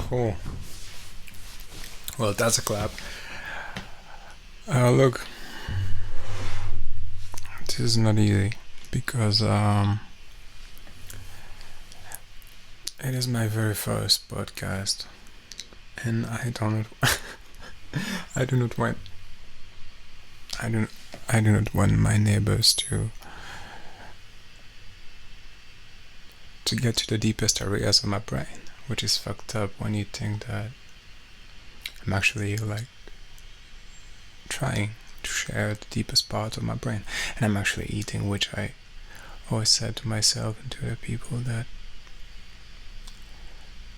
Cool. Well, that's a clap. Look, this is not easy because it is my very first podcast, and I do not want my neighbors to get to the deepest areas of my brain, which is fucked up when you think that I'm actually trying to share the deepest part of my brain, and I'm actually eating, which I always said to myself and to the people that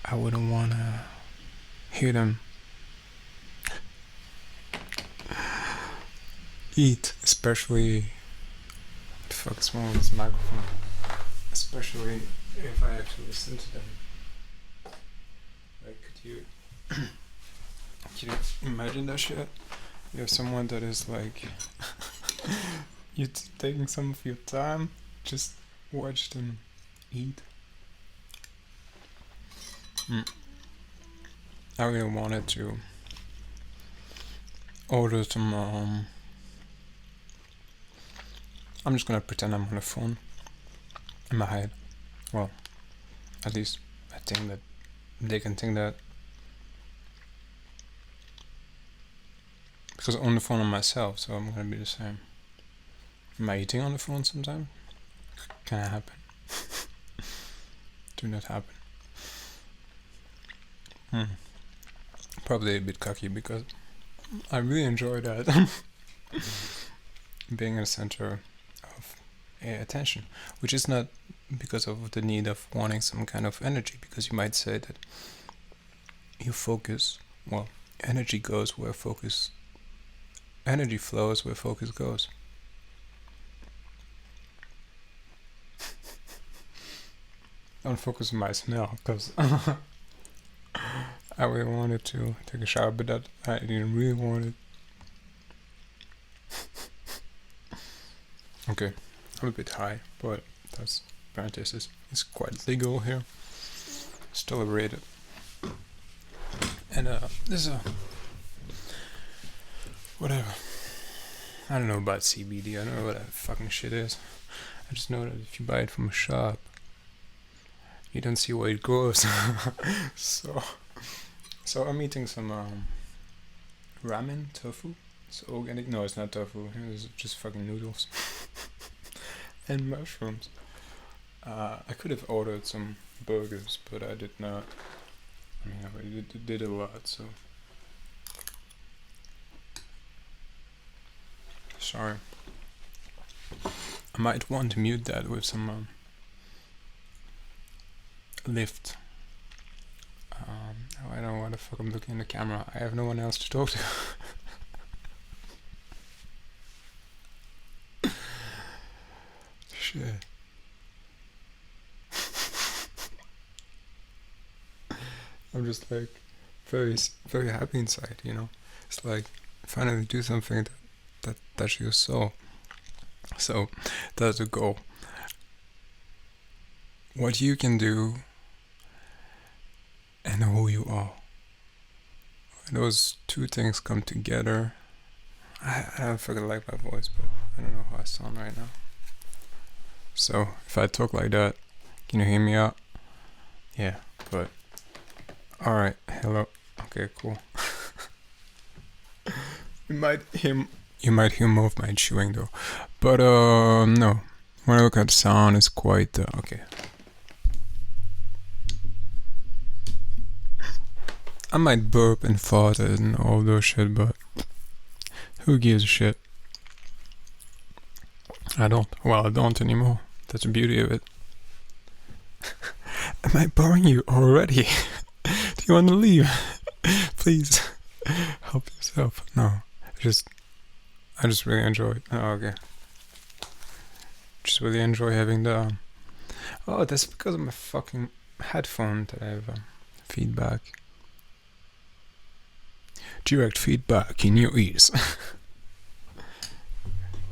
I wouldn't want to hear them eat, especially what the fuck is wrong with this microphone, especially if I actually listen to them. Could you imagine that shit? You have someone that is you're taking some of your time, just watch them eat. I really wanted to order some, I'm just gonna pretend I'm on the phone in my head. Well, at least I think that they can think that, because I'm on the phone on myself, so I'm gonna be the same. Am I eating on the phone sometimes? Can it happen? Do not happen. Probably a bit cocky because I really enjoy that. Being in the center of attention, which is not because of the need of wanting some kind of energy, because you might say that you focus, well, energy flows where focus goes. Don't focus on my smell, because I really wanted to take a shower, but that I didn't really want it. Okay, I'm a bit high, but that's parenthesis. It's quite legal here. It's tolerated. And this is whatever. I don't know about CBD. I don't know what that fucking shit is. I just know that if you buy it from a shop, you don't see where it grows. So I'm eating some ramen tofu. It's organic. No, it's not tofu. It's just fucking noodles and mushrooms. I could have ordered some burgers, but I did not. I mean, I already did a lot, so sorry. I might want to mute that with some lift. I don't know why the fuck I'm looking in the camera. I have no one else to talk to. Shit. I'm just very, very happy inside, you know. It's finally do something that touches your soul. So that's the goal. What you can do and who you are. When those two things come together, I don't fucking like my voice, but I don't know how I sound right now. So if I talk like that, can you hear me out? Yeah, but alright, hello. Okay, cool. You might hear more of my chewing though. But no. When I look at the sound, it's quite okay. I might burp and fart and all those shit, but who gives a shit? I don't. Well, I don't anymore. That's the beauty of it. Am I boring you already? Do you want to leave? Please help yourself. No, I just really enjoy it. Oh, okay. Just really enjoy having the. Oh, that's because of my fucking headphone that I have feedback. Direct feedback in your ears.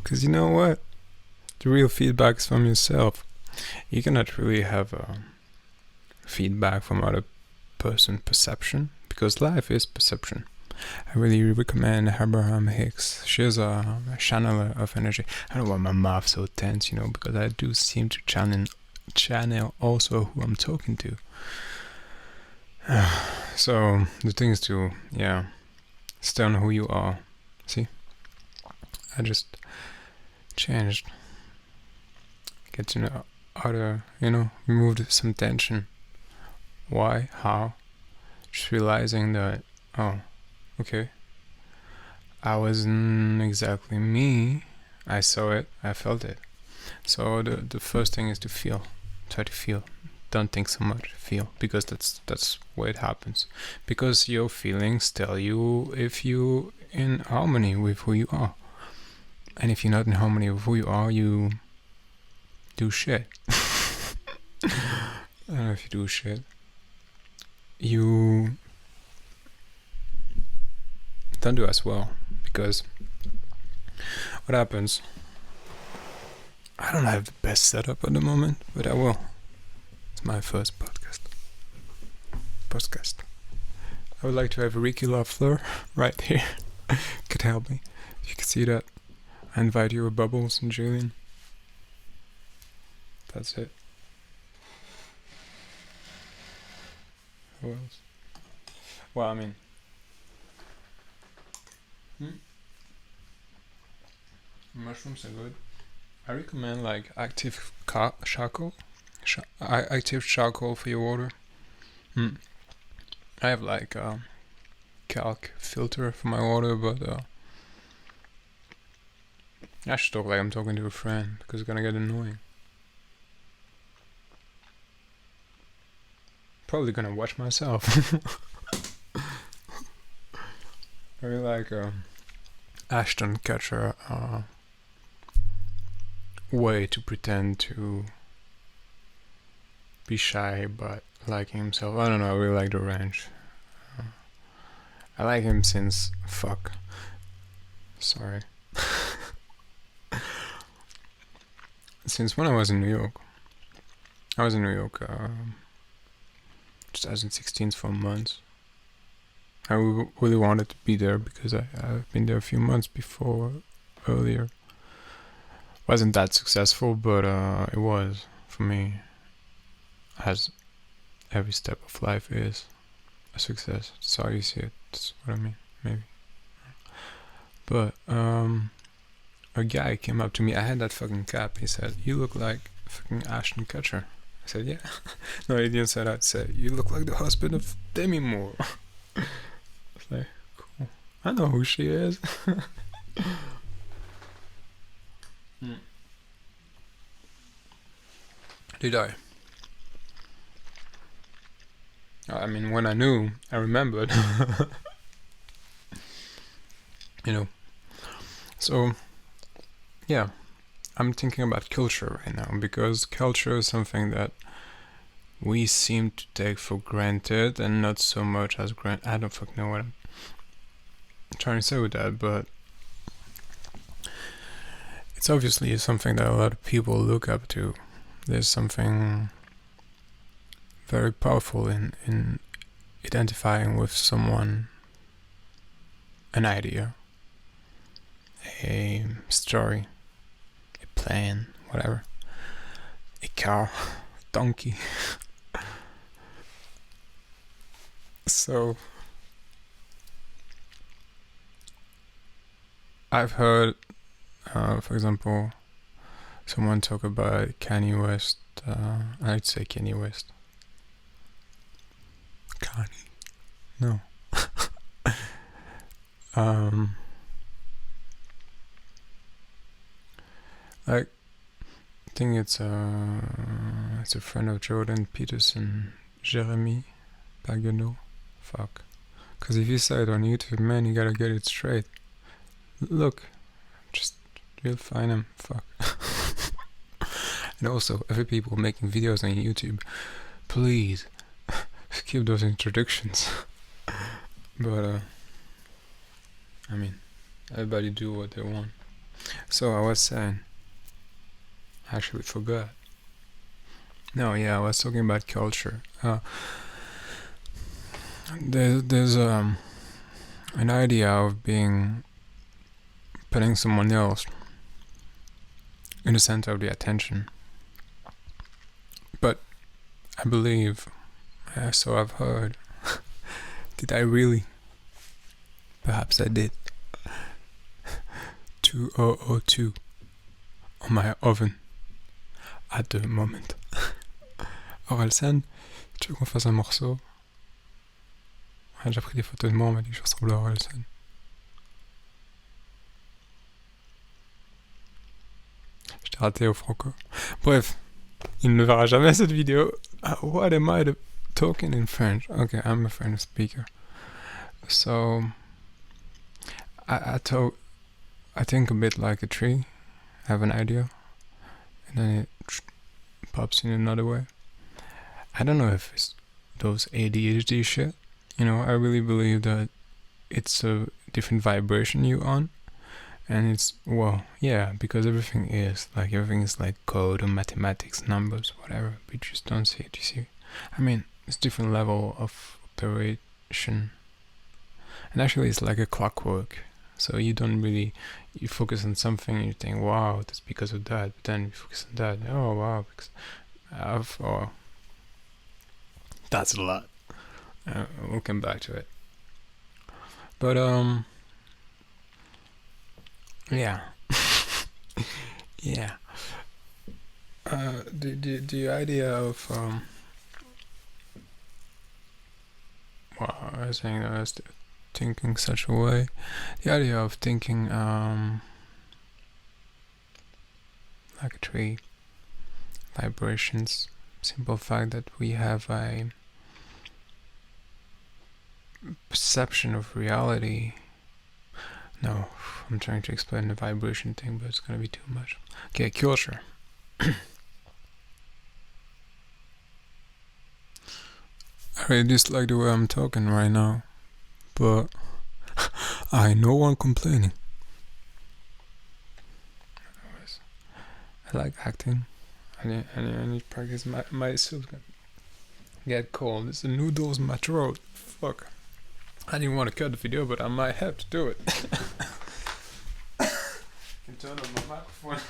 Because you know what? The real feedback is from yourself. You cannot really have feedback from other person perception, because life is perception. I really recommend Abraham Hicks. She's a channeler of energy. I don't know why my mouth's so tense, because I do seem to channel also who I'm talking to. So the thing is to, stay on who you are. See? I just changed. Get to know other, removed some tension. Why? How? Just realizing that, okay, I wasn't exactly me. I saw it, I felt it. So the first thing is to feel. Try to feel. Don't think so much. Feel, because that's where it happens. Because your feelings tell you if you in harmony with who you are. And if you're not in harmony with who you are, you do shit. I don't know if you do shit. You don't do as well, because what happens, I don't have the best setup at the moment, but I will. It's my first podcast. I would like to have Ricky Loeffler right here. Could help me. If you could see that, I invite you with Bubbles and Julian. That's it. Who else? Well, I mean, mushrooms are good. I recommend active charcoal. Active charcoal for your water. I have calc filter for my water, but I should talk like I'm talking to a friend, because it's gonna get annoying. Probably gonna watch myself. I really like Ashton Kutcher way to pretend to be shy but liking himself. I don't know, I really like the range. I like him since since when I was in New York. I was in New York 2016 for months. I really wanted to be there because I've been there a few months before, earlier. Wasn't that successful, but it was for me, as every step of life is a success. That's how you see it. That's what I mean, maybe. But a guy came up to me. I had that fucking cap. He said, "You look like fucking Ashton Kutcher." I said, "Yeah." No, he didn't say that. He said, "You look like the husband of Demi Moore." I was like, cool. I know who she is. Did I? I mean, when I knew, I remembered. So, yeah, I'm thinking about culture right now, because culture is something that we seem to take for granted, and not so much as I don't fucking know what I'm trying to say with that, but it's obviously something that a lot of people look up to. There's something very powerful in identifying with someone, an idea, a story, a plan, whatever, a car, donkey. So I've heard, for example, someone talk about Kanye West. I'd say Kanye West. Kanye. No. I think it's a friend of Jordan Peterson, Jeremy Pagano. Fuck. Because if you say it on YouTube, man, you gotta get it straight. Look, you'll find him. Fuck. And also, every people making videos on YouTube, please skip those introductions. But I mean, everybody do what they want. So I was saying, I actually forgot. No, yeah, I was talking about culture. There's an idea of putting someone else in the center of the attention. But I believe, so I've heard, did I really? Perhaps I did. 2002 on my oven at the moment. Orelsan, tu veux qu'on fasse un morceau? J'ai pris des photos de moi, on m'a dit que je ressemble à Orelsan. Je t'ai raté au franco. Bref, il ne verra jamais cette vidéo. What am I talking in French? Okay, I'm a French speaker. So, I think a bit like a tree. I have an idea, and then it pops in another way. I don't know if it's those ADHD shit. You know, I really believe that it's a different vibration you on. And it's, well, yeah, because everything is like code or mathematics, numbers, whatever. We just don't see it, you see. I mean, it's different level of operation. And actually it's like a clockwork. So you don't really, you focus on something and you think, wow, that's because of that. But then you focus on that, oh wow, because that's a lot. We'll come back to it. But yeah. Yeah. The idea of well, I was saying that I was thinking such a way. The idea of thinking like a tree, vibrations, simple fact that we have a perception of reality. No, I'm trying to explain the vibration thing, but it's gonna be too much. Okay, culture. I really dislike the way I'm talking right now, but I no one complaining. I like acting. I need to practice. My soup get cold. It's the noodles in my throat. Fuck. I didn't want to cut the video, but I might have to do it. I can turn on my microphone.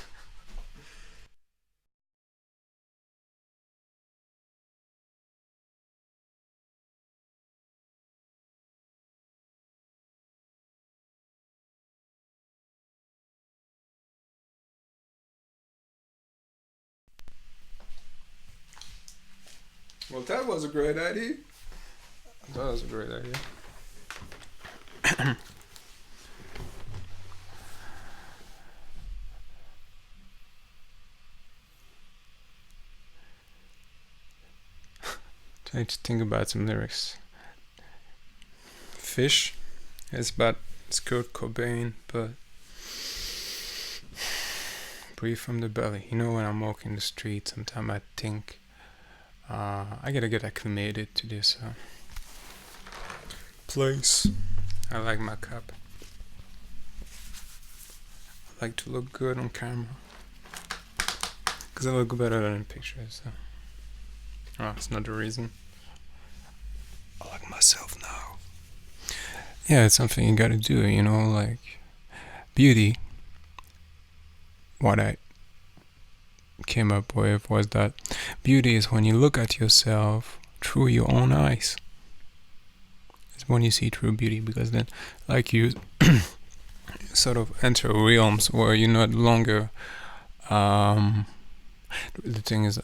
Well, that was a great idea. That was a great idea. Trying to think about some lyrics. Fish. It's about Kurt Cobain, but breathe from the belly. You know, when I'm walking the street, sometimes I think I gotta get acclimated to this place. I like my cup. I like to look good on camera. Because I look better than in pictures. So. Oh, it's not the reason. I like myself now. Yeah, it's something you gotta do, you know, like beauty. What I came up with was that beauty is when you look at yourself through your own eyes. It's when you see true beauty, because then, like, you sort of enter realms where you're not longer. The thing is,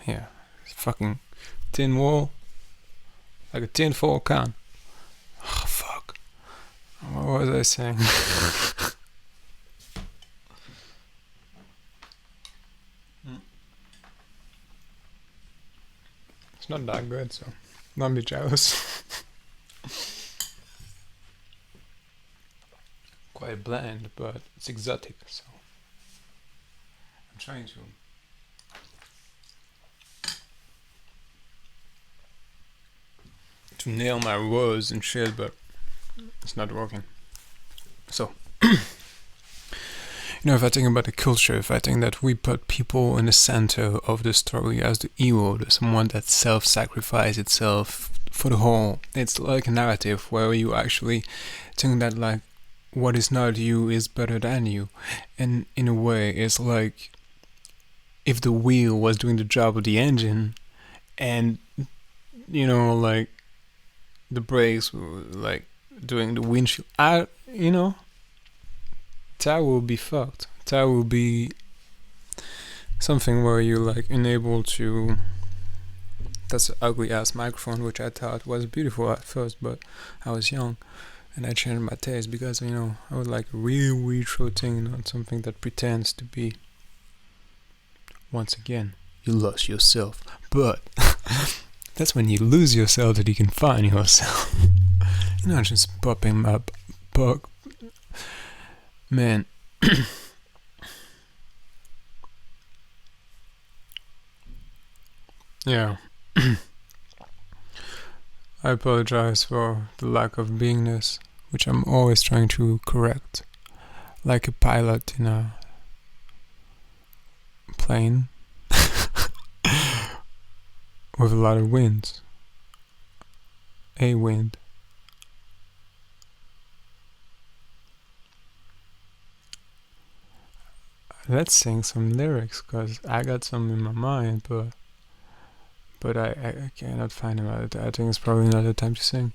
yeah, it's fucking tin wall, like a tin foil can. Oh fuck! What was I saying? It's not that good, so don't be jealous. Quite bland, but it's exotic, so I'm trying to nail my words and shit, but it's not working. So if I think about the culture, if I think that we put people in the center of the story as the hero, the someone that self-sacrifice itself for the whole, it's like a narrative where you actually think that like what is not you is better than you, and in a way, it's like if the wheel was doing the job of the engine, and like the brakes were like doing the windshield, that will be fucked. That will be something where you're like unable to. That's an ugly ass microphone, which I thought was beautiful at first, but I was young and I changed my taste because I would like a real retro thing, not something that pretends to be. Once again, you lost yourself, but that's when you lose yourself that you can find yourself. Just popping up, man. Yeah. I apologize for the lack of beingness, which I'm always trying to correct, like a pilot in a plane with a lot of winds. A wind. Let's sing some lyrics, cause I got some in my mind, but I cannot find them. I think it's probably not the time to sing.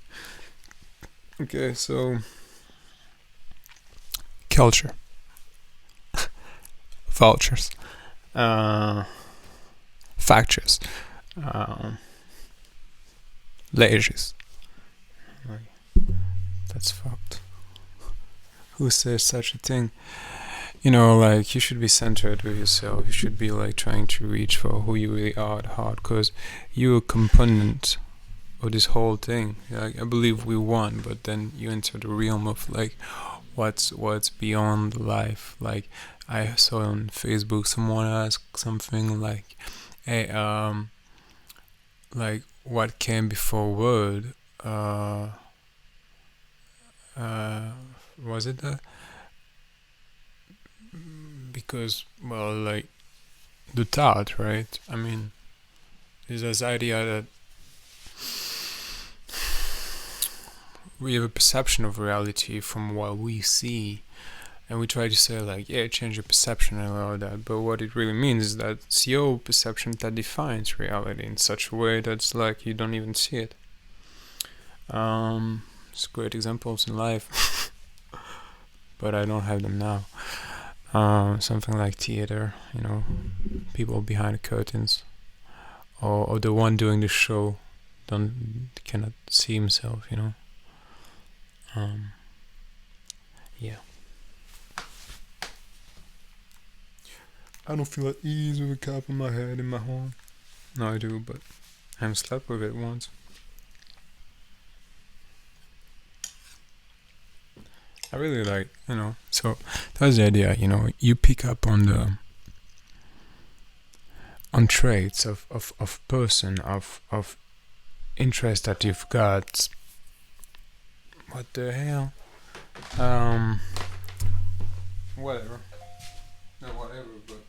Okay, so culture, vultures, factors, leisures. That's fucked. Who says such a thing? Like you should be centered with yourself. You should be like trying to reach for who you really are at heart, because you're a component of this whole thing. Like I believe we won, but then you enter the realm of like what's beyond life. Like I saw on Facebook someone asked something like, "Hey, like what came before word? Was it that?" Because like the thought, right? I mean, there's this idea that we have a perception of reality from what we see, and we try to say like, yeah, change your perception and all that, but what it really means is that it's your perception that defines reality in such a way that's like you don't even see it. It's great examples in life, but I don't have them now. Something like theater, people behind the curtains, or the one doing the show cannot see himself, yeah. I don't feel at ease with a cap on my head in my home. No, I do, but I haven't slept with it once. I really like, so that's the idea, you pick up on traits of person, of interest that you've got. What the hell? Whatever. Not whatever, but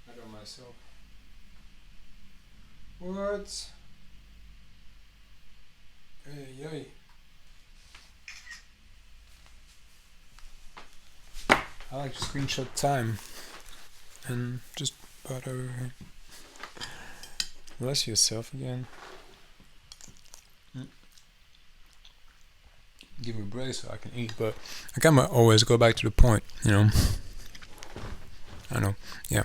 I got myself. What? Hey. I like to screenshot time and just put over here. Bless yourself again. Give me a break so I can eat, but I can always go back to the point, I know, yeah.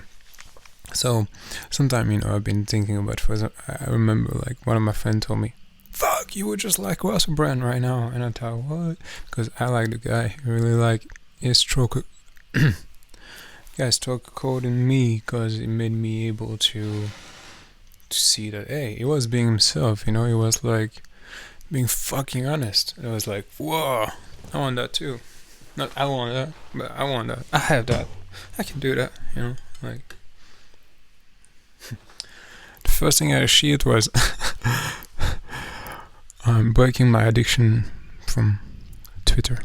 So, sometime, I've been thinking about, I remember like one of my friends told me, fuck, you would just like Russell Brand right now. And I thought, what? Because I like the guy. I really like his stroke. Guy struck a chord in me because it made me able to see that, hey, he was being himself, he was like being fucking honest. And I was like, whoa, I want that too. Not I want that, but I want that. I have that. I can do that, like. The first thing I achieved was breaking my addiction from Twitter.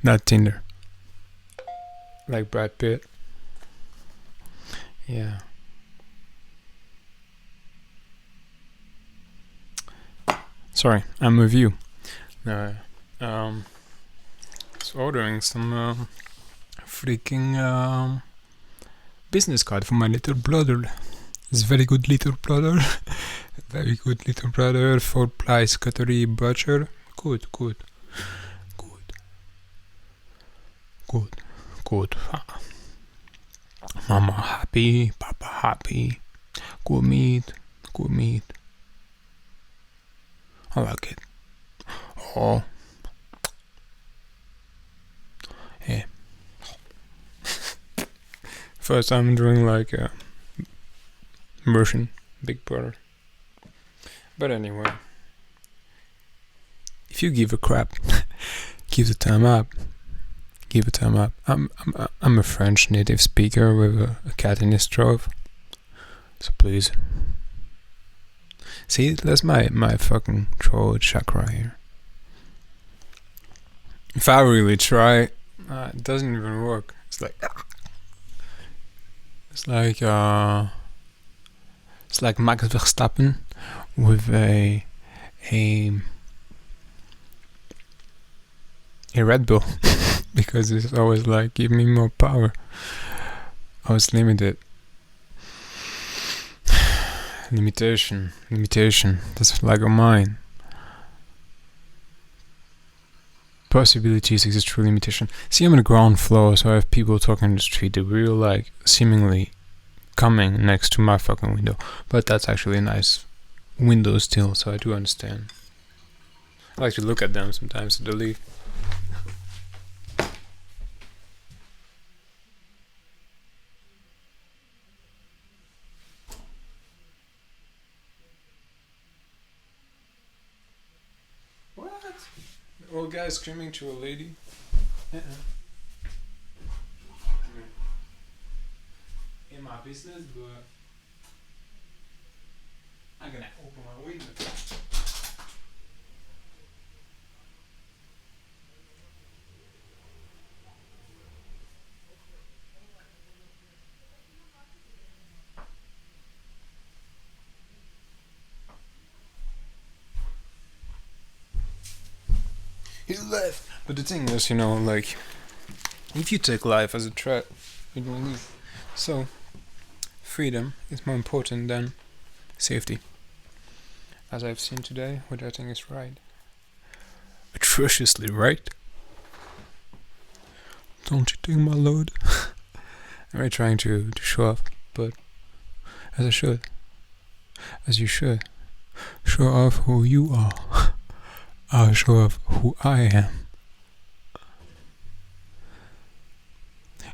Not Tinder. Like Brad Pitt. Yeah. Sorry, I'm with you. No. Was ordering some freaking business card for my little brother. He's very good little brother. Very good little brother. Full price cutlery butcher. Good. Mama happy, Papa happy. Good meat. I like it. Oh. Yeah. First time doing like a version Big Brother. But anyway, if you give a crap, give a time up. I'm a French native speaker with a cat in his throat. So please. See, that's my fucking throat chakra here. If I really try, it doesn't even work. It's like Max Verstappen with a Red Bull. Because it's always like, give me more power. I was limited. Limitation. That's like a mine. Possibilities exist through limitation. See, I'm on the ground floor, so I have people talking in the street. They real like seemingly coming next to my fucking window. But that's actually a nice window still, so I do understand. I like to look at them sometimes, so they leave. Old guy screaming to a lady. In my business, but I'm gonna open my window. He left. But the thing is, like, if you take life as a threat, it will leave. So, freedom is more important than safety. As I've seen today, which I think is right. Atrociously right. Don't you think, my lord? I'm really trying to show off, but as I should. As you should. Show off who you are. I'll show off who I am.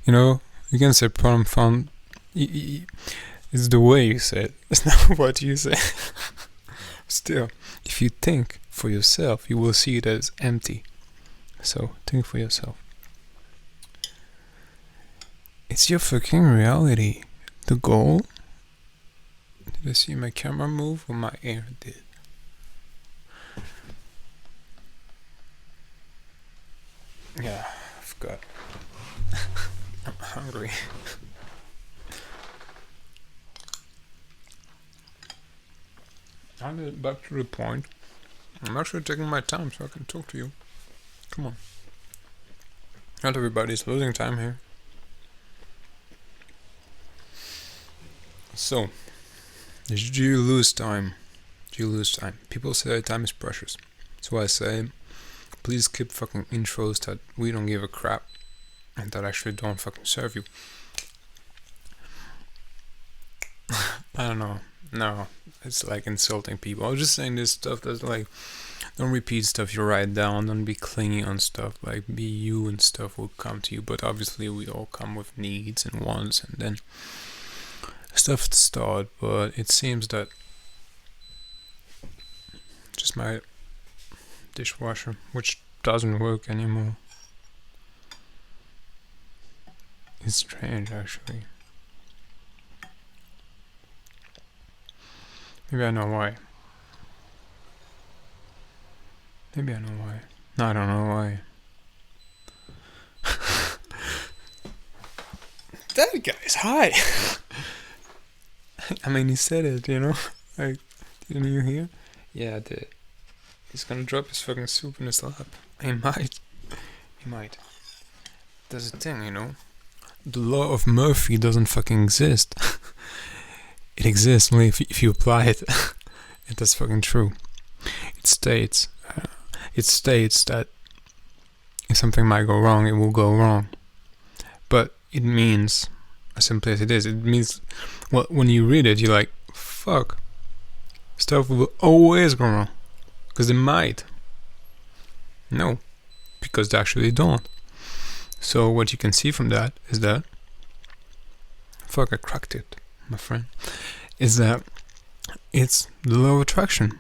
You can say problem found. It's the way you say it. It's not what you say. Still, if you think for yourself, you will see it as empty. So, think for yourself. It's your fucking reality. The goal. Did I see my camera move or my air did? Yeah, I forgot. I'm hungry. I'll get back to the point. I'm actually taking my time so I can talk to you. Come on. Not everybody's losing time here. So, do you lose time? People say time is precious. So I say, please skip fucking intros that we don't give a crap and that actually don't fucking serve you. I don't know. No, it's like insulting people. I was just saying this stuff that's like, don't repeat stuff you write down. Don't be clingy on stuff. Like, be you and stuff will come to you. But obviously we all come with needs and wants and then stuff to start. But it seems that just my dishwasher, which doesn't work anymore. It's strange, actually. Maybe I know why. No, I don't know why. that guy's high. I mean, he said it, Like, didn't you hear? Yeah, I did. He's gonna drop his fucking soup in his lap. He might. There's a thing, The law of Murphy doesn't fucking exist. It exists only if you apply it. And that's fucking true. It states that if something might go wrong, it will go wrong. But it means, as simply as it is, it means, well, when you read it, you're like, fuck. Stuff will always go wrong. Because they might. No. Because they actually don't. So what you can see from that is that, fuck, I cracked it, my friend, is that it's the law of attraction.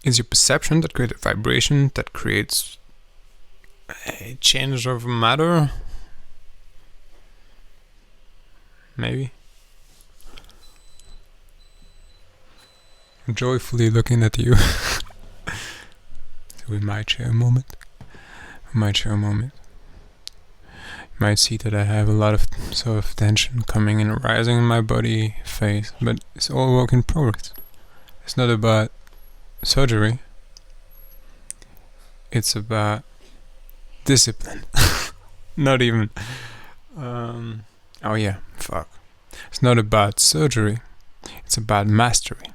It's your perception that creates a vibration that creates a change of matter. Maybe. I'm joyfully looking at you. So we might share a moment. You might see that I have a lot of sort of tension coming and rising in my body, face, but it's all work in progress. It's not about surgery. It's about discipline. Not even. It's not about surgery. It's about mastery.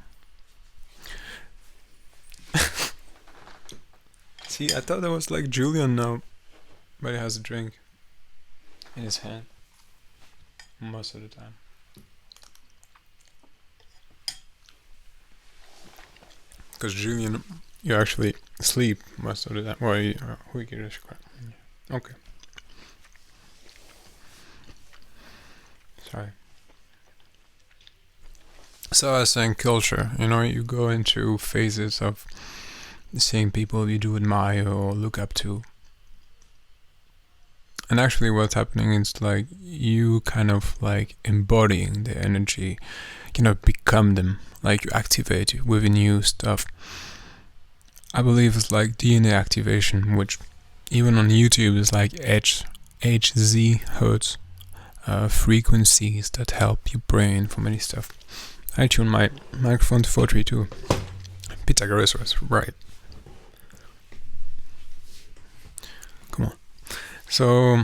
See, I thought that was like Julian now, but he has a drink in his hand most of the time. Because Julian, you actually sleep most of the time. Well, okay. Sorry. So I was saying culture, you go into phases of seeing people you do admire or look up to. And actually what's happening is like you kind of like embodying the energy, become them, like you activate it with new stuff. I believe it's like DNA activation, which even on YouTube is like HZ hertz frequencies that help your brain for many stuff. I tune my microphone to 432. Pythagoras was right. Come on. So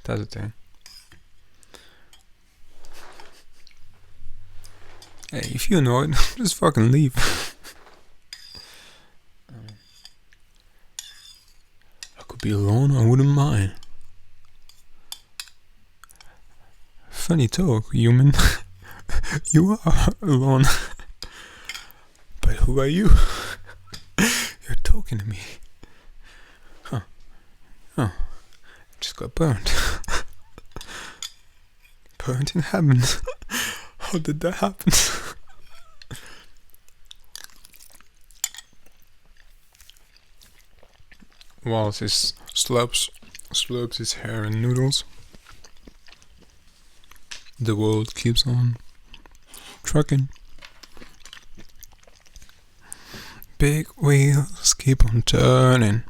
that's the thing. Hey, if you know it, just fucking leave. I could be alone, I wouldn't mind. Funny talk, human. You are alone. But who are you? You're talking to me. Huh. Oh. Just got burned. Burnt in heaven. How did that happen? Whilst he slurps his hair in noodles, the world keeps on trucking. Big wheels keep on turning.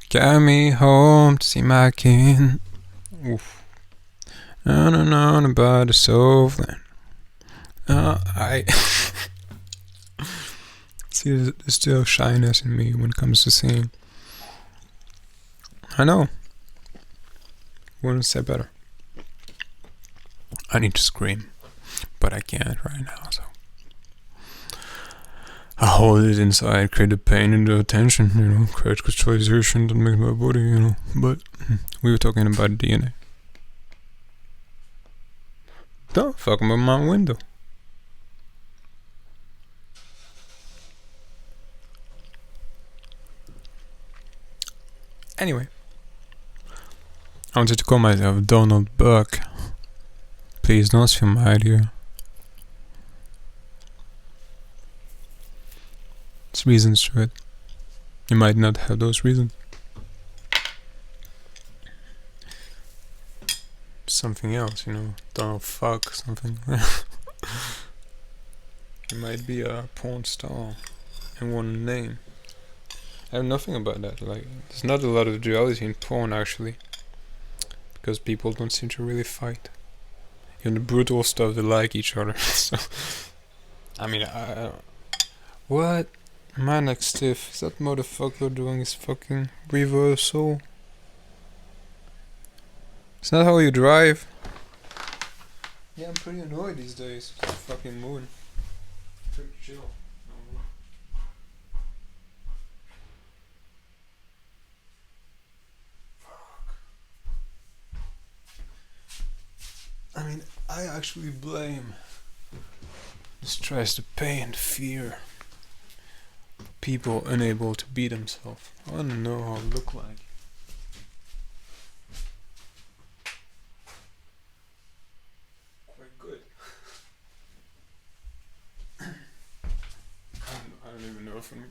Carry me home to see my kin. Oof. On and on about the Southland. I see there's still shyness in me when it comes to singing. I know. Wouldn't say better. I need to scream, but I can't right now, so I hold it inside, create the pain and the tension, create crystallization that makes my body, but we were talking about DNA. Don't fuck with my window. Anyway, I wanted to call myself Donald Buck. Please don't steal my idea. There's reasons to it. You might not have those reasons. Something else, Donald Fuck, something. You might be a porn star in one name. I have nothing about that. Like, there's not a lot of duality in porn, actually. because people don't seem to really fight. In the brutal stuff, they like each other. So, I mean, what? Man, like stiff. Is that motherfucker doing his fucking reversal? It's not how you drive. Yeah, I'm pretty annoyed these days. It's the fucking moon. Pretty chill. I mean, I actually blame the stress, the pain, the fear. People unable to be themselves. I want to know how it look like. Quite good. I don't even know if I'm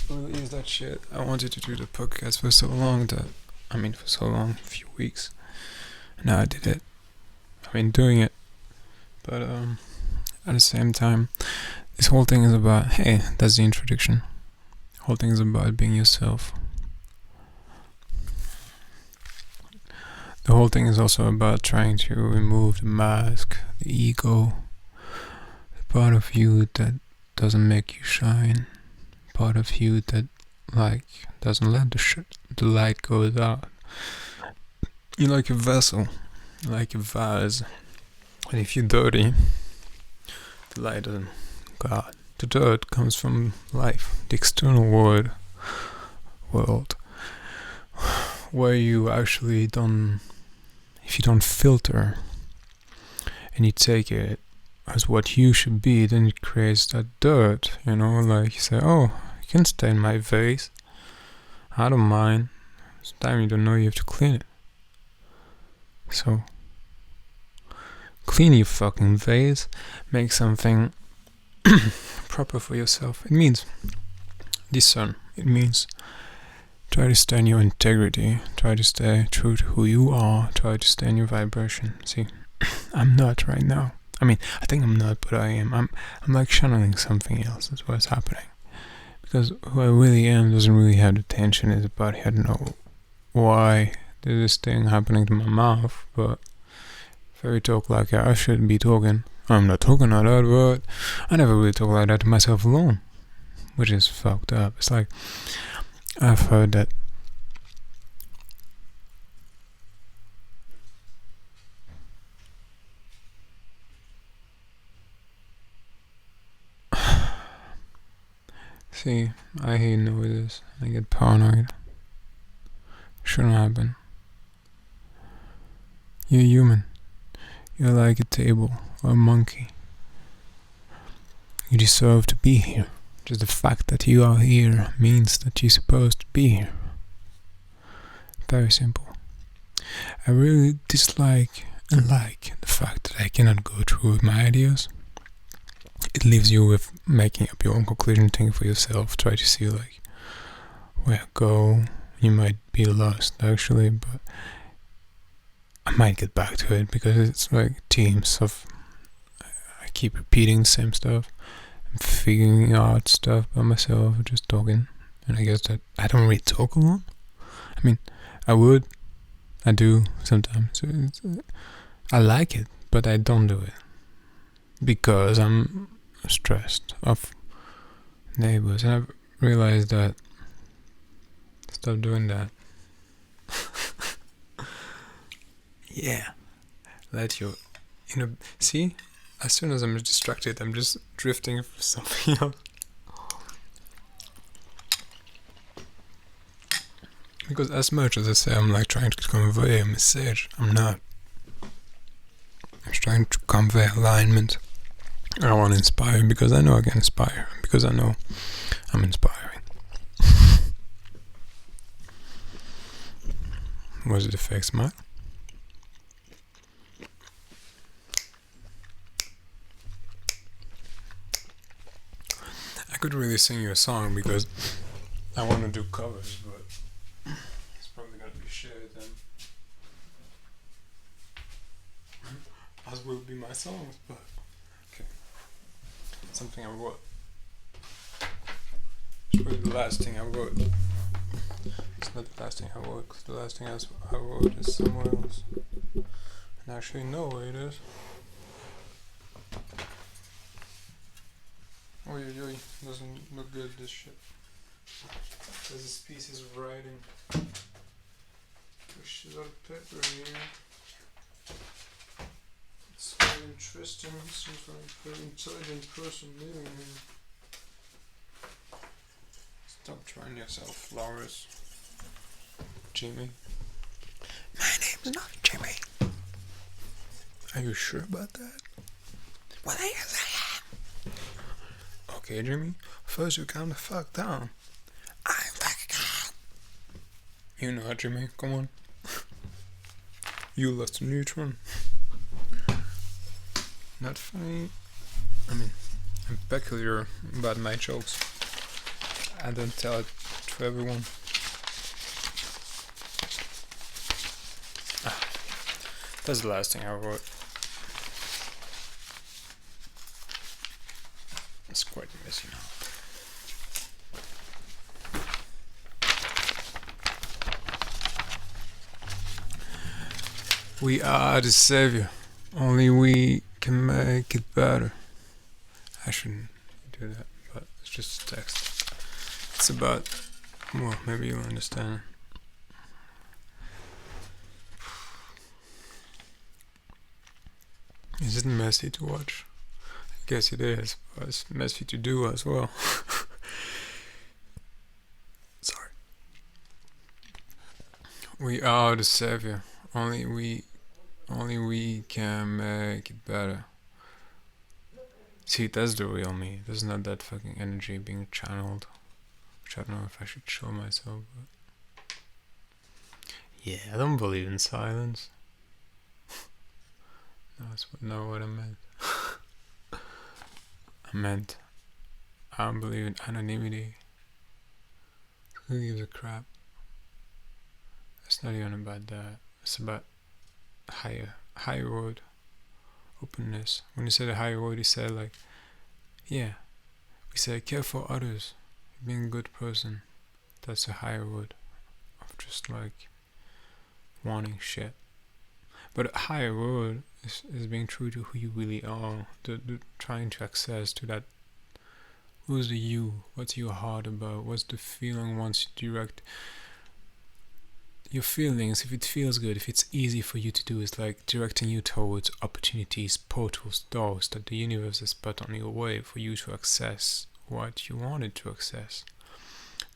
gonna release that shit. I wanted to do the podcast for so long a few weeks. Now I did it. I've been doing it. But at the same time, this whole thing is about, hey, that's the introduction. The whole thing is about being yourself. The whole thing is also about trying to remove the mask, the ego, the part of you that doesn't make you shine, part of you that doesn't let the light go out. You're like a vessel, like a vase, and if you're dirty, the light doesn't go out. The dirt comes from life, the external world, where you actually don't, if you don't filter, and you take it as what you should be, then it creates that dirt, like you say, oh, you can stain my vase, I don't mind. Sometimes you don't know you have to clean it. So, clean your fucking vase, make something proper for yourself. It means discern. It means try to stay in your integrity, try to stay true to who you are, try to stay in your vibration. See, I'm not right now. I mean, I think I'm not, but I am. I'm like channeling something else. That's what's happening. Because who I really am doesn't really have the tension in the body. I don't know why there's this thing happening to my mouth, but if I talk like I shouldn't be talking, I'm not talking like that, but I never really talk like that to myself alone, which is fucked up. It's like, I've heard that see, I hate noises. I get paranoid. Shouldn't happen. You're human. You're like a table or a monkey. You deserve to be here. Just the fact that you are here means that you're supposed to be here. Very simple. I really dislike and like the fact that I cannot go through with my ideas. It leaves you with making up your own conclusion, thinking for yourself, try to see like where I go. You might be lost actually, but I might get back to it because it's like teams of, I keep repeating the same stuff. I'm figuring out stuff by myself, just talking. And I guess that I don't really talk a lot. I mean, I do sometimes. I like it, but I don't do it because I'm stressed of neighbors, and I've realized that stop doing that. Yeah, let your see, as soon as I'm distracted, I'm just drifting for something else. Because as much as I say I'm like trying to convey a message, I'm not. I'm trying to convey alignment. I want to inspire because I know I can inspire. Because I know I'm inspiring. Was it a fake smile? I could really sing you a song because I want to do covers, but it's probably gonna be shit then. As will be my songs, but okay. Something I wrote. It's probably the last thing I wrote. It's not the last thing I wrote, 'cause the last thing I wrote is somewhere else. And I actually know where it is. Oi, doesn't look good, this shit. There's this piece of writing. There's shit of paper here. It's very interesting. Seems like a very intelligent person living here. Stop trying yourself, Lawrence. Jimmy. My name's not Jimmy. Are you sure about that? Well, yes, I am. Okay, Jimmy. First you calm the fuck down. I'm fucking calm. You know it, Jimmy. Come on. You lost a neutron. Not funny. I mean, I'm peculiar about my jokes. I don't tell it to everyone. That's the last thing I wrote. It's quite messy now. We are the savior. Only we can make it better. I shouldn't do that, but it's just text. It's about, well, maybe you'll understand. Is it messy to watch? I guess it is, but it's messy to do as well. Sorry. We are the savior. Only we can make it better. See, that's the real me. There's not that fucking energy being channeled. Which I don't know if I should show myself, but yeah, I don't believe in silence. No, that's not what I meant. I don't believe in anonymity. Who gives a crap? It's not even about that. It's about higher road, openness. When you say the higher road, you say like, yeah, we say care for others, being a good person. That's a higher road of just like wanting shit. But a higher road is being true to who you really are, the trying to access to that. Who's the you? What's your heart about? What's the feeling once you direct your feelings? If it feels good, if it's easy for you to do, it's like directing you towards opportunities, portals, doors that the universe has put on your way for you to access what you wanted to access.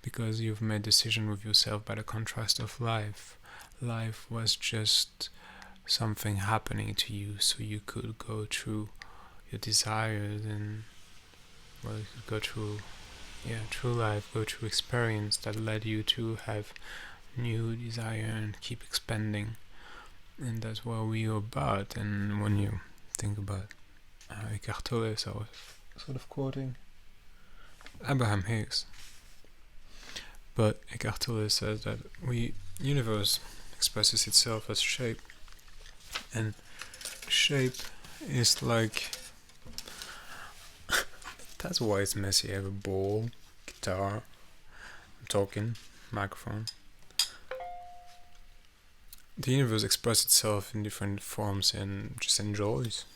Because you've made decision with yourself by the contrast of life. Life was just something happening to you, so you could go through your desires and, well, you could go through, through life, go through experience that led you to have new desire and keep expanding. And that's what we are about. And when you think about Eckhart Tolle, I was sort of quoting Abraham Hicks. But Eckhart Tolle says that universe expresses itself as shape. And shape is like, that's why it's messy. I have a ball, guitar, I'm talking, microphone. The universe expresses itself in different forms and just enjoys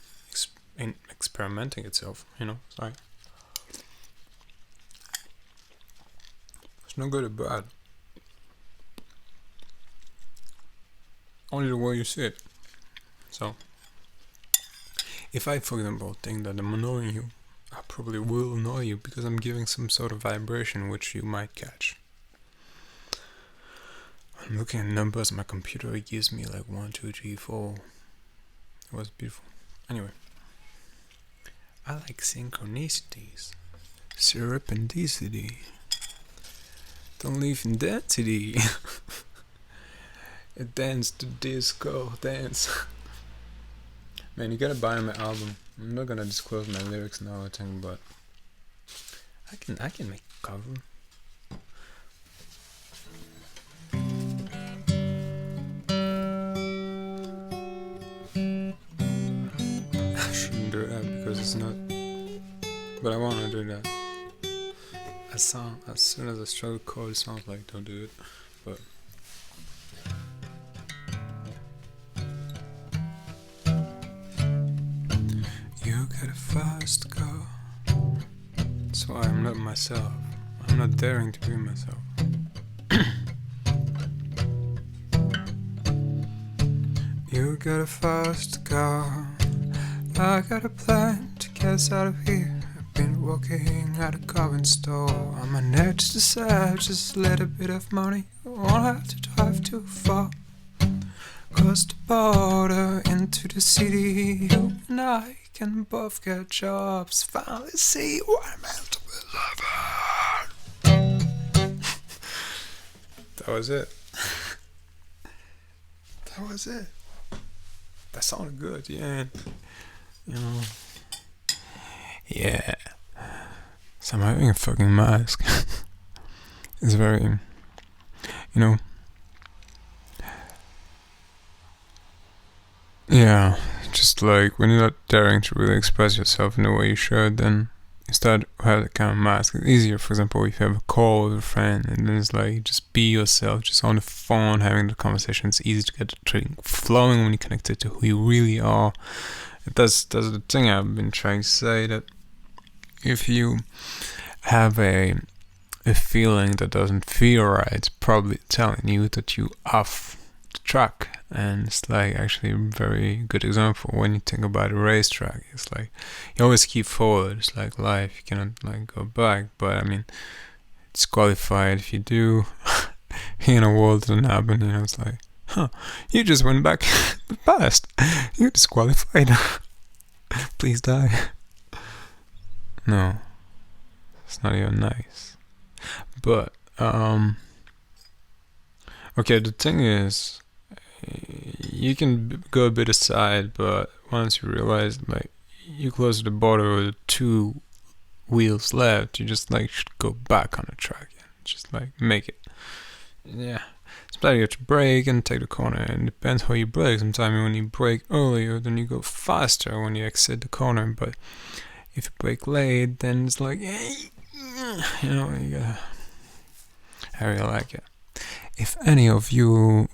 experimenting itself, it's like, it's no good or bad. Only the way you see it. So, if I, for example, think that I'm annoying you, I probably will annoy you because I'm giving some sort of vibration which you might catch. I'm looking at numbers on my computer, it gives me like 1, 2, 3, 4. It was beautiful. Anyway, I like synchronicities, serendipity. Don't live in density. It dance to disco dance. Man, you gotta buy my album. I'm not gonna disclose my lyrics now, I think, but I can make a cover. I shouldn't do that because it's not, but I wanna do that. As soon as I struggle chord, it sounds like don't do it. but you got a fast car. That's why I'm not myself. I'm not daring to be myself. You got a fast car. I got a plan to get us out of here. I've been working at a convenience store. I'm on edge to side, just a little bit of money. I won't have to drive too far. Cross the border into the city. You and I can both get jobs. Finally see what I'm meant to be loving. That was it. That was it. That sounded good, yeah. You know. Yeah. So I'm having a fucking mask. It's very, you know. Yeah, just like when you're not daring to really express yourself in the way you should, then you start to have that kind of mask. It's easier, for example, if you have a call with a friend and then it's like just be yourself, just on the phone having the conversation. It's easy to get the thing flowing when you connect it to who you really are. That's the thing I've been trying to say, that if you have a feeling that doesn't feel right, it's probably telling you that you off the track. And it's like actually a very good example when you think about a racetrack. It's like you always keep forward. It's like life, you cannot like go back. But I mean, it's qualified if you do. In a world doesn't happen, you know. It's like, you just went back the past. You're disqualified. Please die. No, it's not even nice. But okay, the thing is, you can go a bit aside, but once you realize like you close the border with 2 wheels left, you just like should go back on the track and just like make it. Yeah, it's better you have to brake and take the corner, and it depends how you brake. Sometimes when you brake earlier, then you go faster when you exit the corner, but if you brake late, then it's like, you know, you gotta, I really like it. If any of you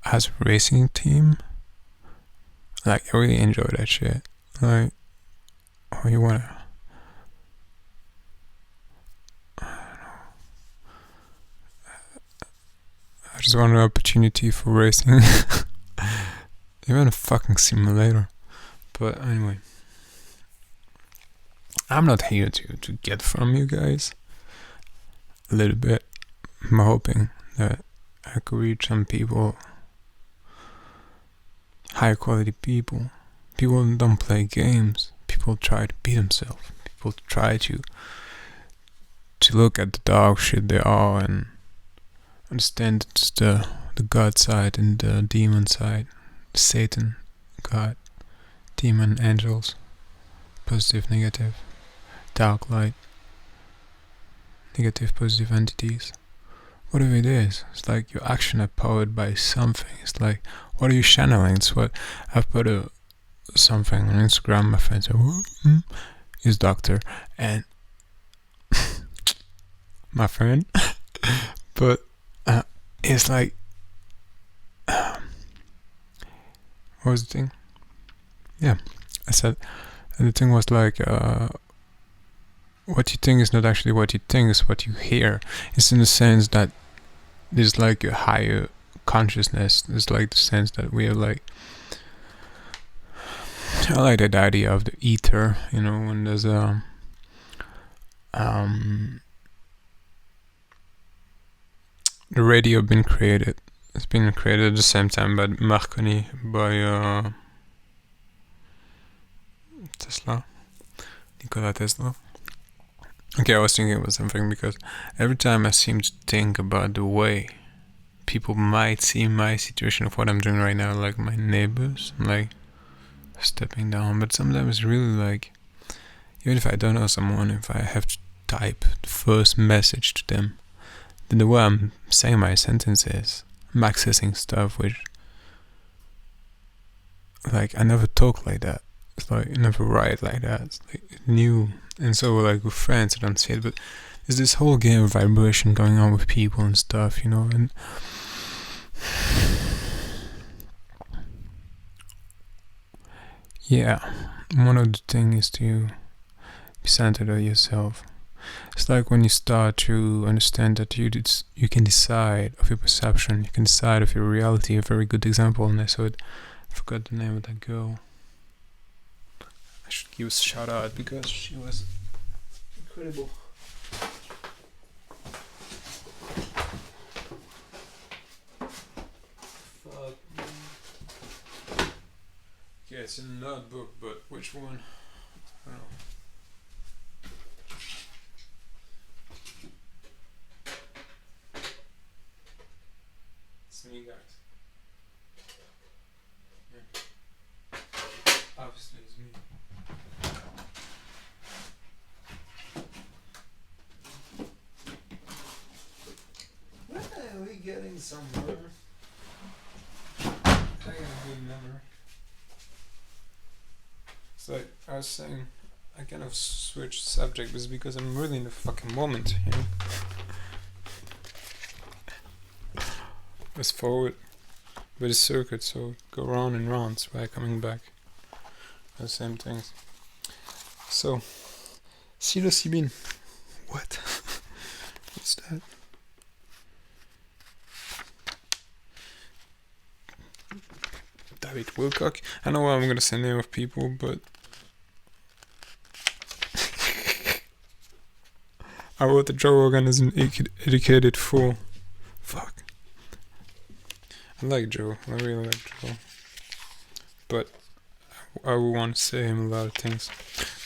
has a racing team, like I really enjoy that shit. Like, or you wanna, I don't know, I just want an opportunity for racing. Even a fucking simulator. But anyway, I'm not here to get from you guys. A little bit. I'm hoping that I could reach some people, high quality people. People who don't play games. People try to be themselves. People try to look at the dog shit they are and understand it's the God side and the demon side. Satan, God, demon, angels, positive, negative, dark, light, negative, positive entities. Whatever it is, it's like your action are powered by something. It's like, what are you channeling? It's what I've put something on Instagram. My friend said, he's doctor, and my friend, but it's like, what was the thing? Yeah, I said, and the thing was like, what you think is not actually what you think, is what you hear. It's in the sense that there's like a higher consciousness. It's like the sense that we are like, I like that idea of the ether, you know, when there's the radio been created. It's been created at the same time by Marconi, by Tesla, Nikola Tesla. Okay, I was thinking about something, because every time I seem to think about the way people might see my situation of what I'm doing right now, like my neighbors, I'm like stepping down, but sometimes really like, even if I don't know someone, if I have to type the first message to them, then the way I'm saying my sentences, I'm accessing stuff which, like, I never talk like that. It's like, I never write like that. It's like new. And so like with friends I don't see it, but Is this whole game of vibration going on with people and stuff, and yeah, one of the things is to be centered on yourself. It's like when you start to understand that you can decide of your perception, you can decide of your reality. A very good example on this. I forgot the name of that girl. I should give a shout out because she was incredible. Fuck. Yeah, it's in a notebook, but which one? I don't know. It's me, guys. Yeah. Obviously, it's me. When are we getting somewhere? I got a good memory. It's like I was saying, I kind of switched subject, but it's because I'm really in the fucking moment, It's forward with a circuit, so go round and round by coming back. The same things. So, psilocybin. What? What's that? David Wilcock. I know I'm gonna say name of people, but I wrote that Joe Rogan is an educated fool. Fuck. I like Joe. I really like Joe. But I would want to say him a lot of things.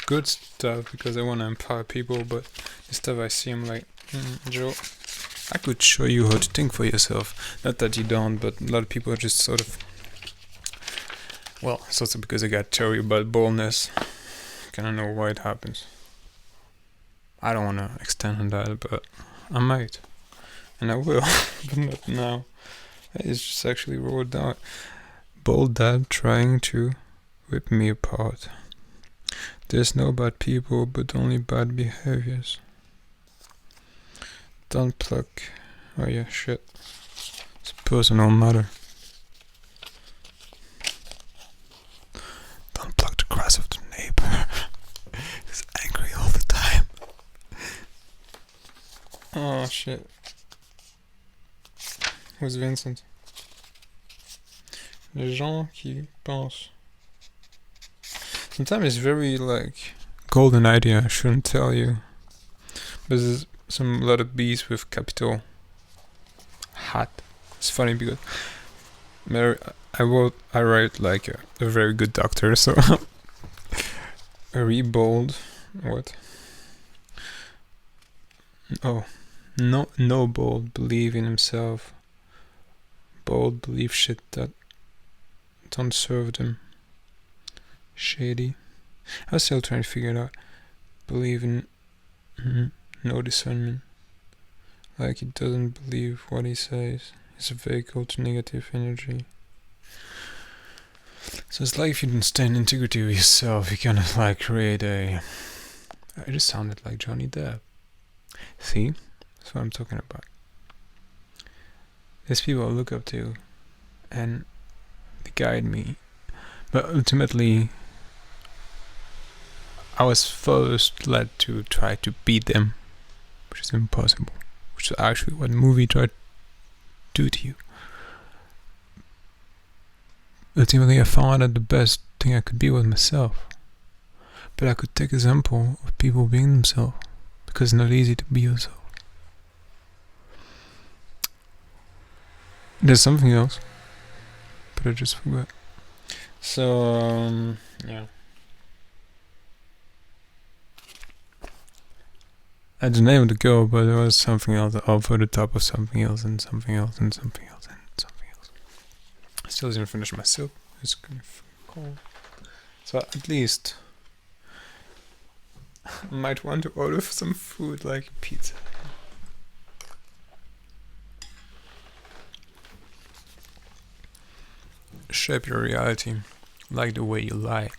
Good stuff, because I want to empower people, but the stuff I see, I'm like, Joe, I could show you how to think for yourself. Not that you don't, but a lot of people are just sort of... Well, it's also because I got theory about boldness. Kind of know why it happens. I don't want to extend on that, but I might. And I will, but not now. It's just actually wrote down. Bold dad trying to rip me apart. There's no bad people, but only bad behaviors. Don't pluck. Oh yeah, shit. It's a personal matter. Don't pluck the grass of the neighbor. He's angry all the time. Oh shit. Who's Vincent? Les gens qui pensent. Sometimes it's very like golden idea. I shouldn't tell you. But there's a lot of bees with capital hat. It's funny because I write like a very good doctor, so very bold. What? Oh, no bold. Believe in himself. Bold, believe shit that don't serve them. Shady. I was still trying to figure it out. Believe in no discernment. Like he doesn't believe what he says. It's a vehicle to negative energy. So it's like if you didn't stay in integrity with yourself, you kind of like create a... I just sounded like Johnny Depp. See? That's what I'm talking about. There's people I look up to, and they guide me. But ultimately, I was first led to try to beat them, which is impossible. Which is actually what the movie tried to do to you. Ultimately, I found out the best thing I could be was myself. But I could take example of people being themselves, because it's not easy to be yourself. There's something else, but I just forgot. So, yeah. I had the name of the girl, but there was something else over the top of something else and something else and something else and something else. I still didn't finish my soup. It's kind of cold. So at least I might want to order some food like pizza. Shape your reality like the way you lie.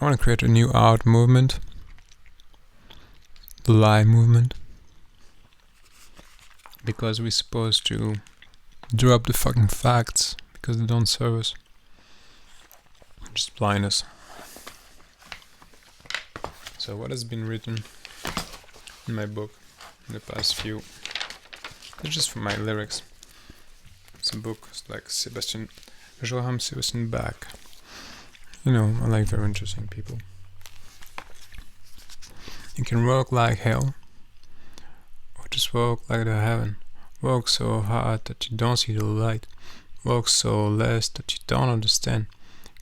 I want to create a new art movement the lie movement. Because we're supposed to drop the fucking facts because they don't serve us. Just blind us. So what has been written in my book in the past few? It's just from my lyrics. It's a book. It's like Johann Sebastian Bach. You know, I like very interesting people. You can work like hell, or just work like the heaven. Work so hard that you don't see the light. Work so less that you don't understand.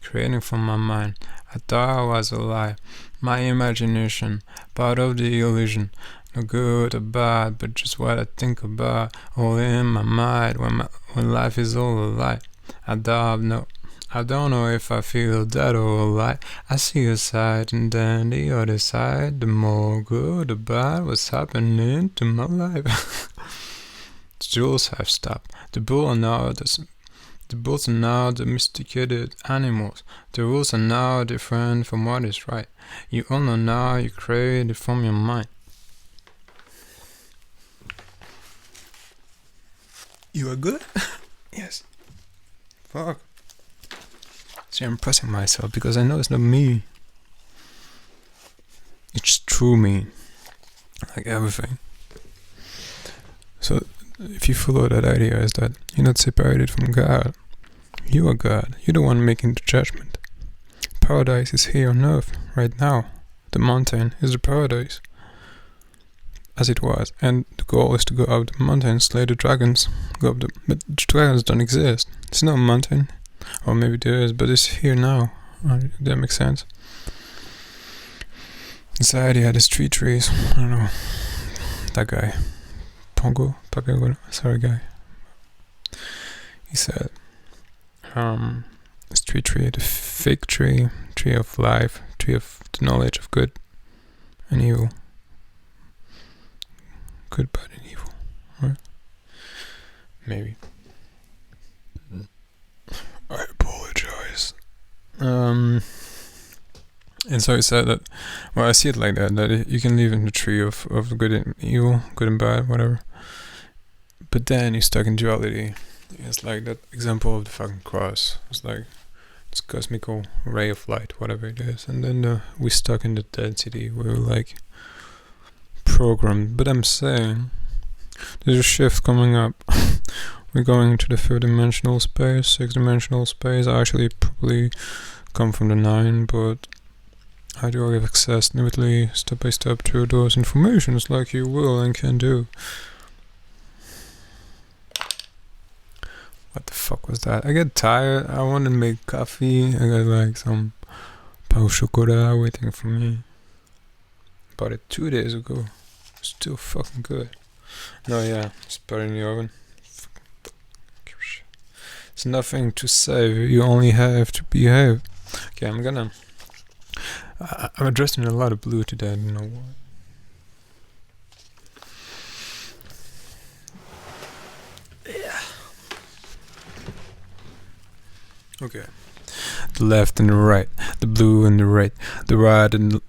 Creating from my mind, I thought I was a lie. My imagination, part of the illusion. No good or bad, but just what I think about. All in my mind when life is all a lie. I don't know if I feel dead or alive. I see a side and then the other side. The more good or bad, what's happening to my life. The jewels have stopped. The bulls are now domesticated animals. The rules are now different from what is right. You all know now you create it from your mind. You are good? Yes. Fuck. See, I'm pressing myself because I know it's not me. It's true me. Like everything. So, if you follow that idea is that you're not separated from God. You are God. You're the one making the judgment. Paradise is here on earth, right now. The mountain is the paradise. As it was. And the goal is to go up the mountain, slay the dragons. But the dragons don't exist. It's no mountain. Or maybe there is, but it's here now. That makes sense. Inside he had his trees. I don't know. That guy. Pongo? Sorry guy. He said, this tree, the fig tree of life, tree of the knowledge of good and evil. Good, bad, and evil, right? Maybe. I apologize. And so he said that, well, I see it like that you can live in the tree of the good and evil, good and bad, whatever. But then you're stuck in duality. It's like that example of the fucking cross. It's like this cosmical ray of light, whatever it is. And then we're stuck in the density where we're like programmed. But I'm saying there's a shift coming up. We're going into the third dimensional space, sixth dimensional space. I actually probably come from the 9, but I do have access literally step by step to those informations like you will and can do. What the fuck was that? I get tired. I want to make coffee. I got like some pau chocolat waiting for me. Bought it 2 days ago. Still fucking good. No, yeah, it's put in the oven. It's nothing to save. You only have to behave. Okay, I'm dressed in a lot of blue today. I don't know why. Yeah. Okay. The left and the right, the blue and the red, the right and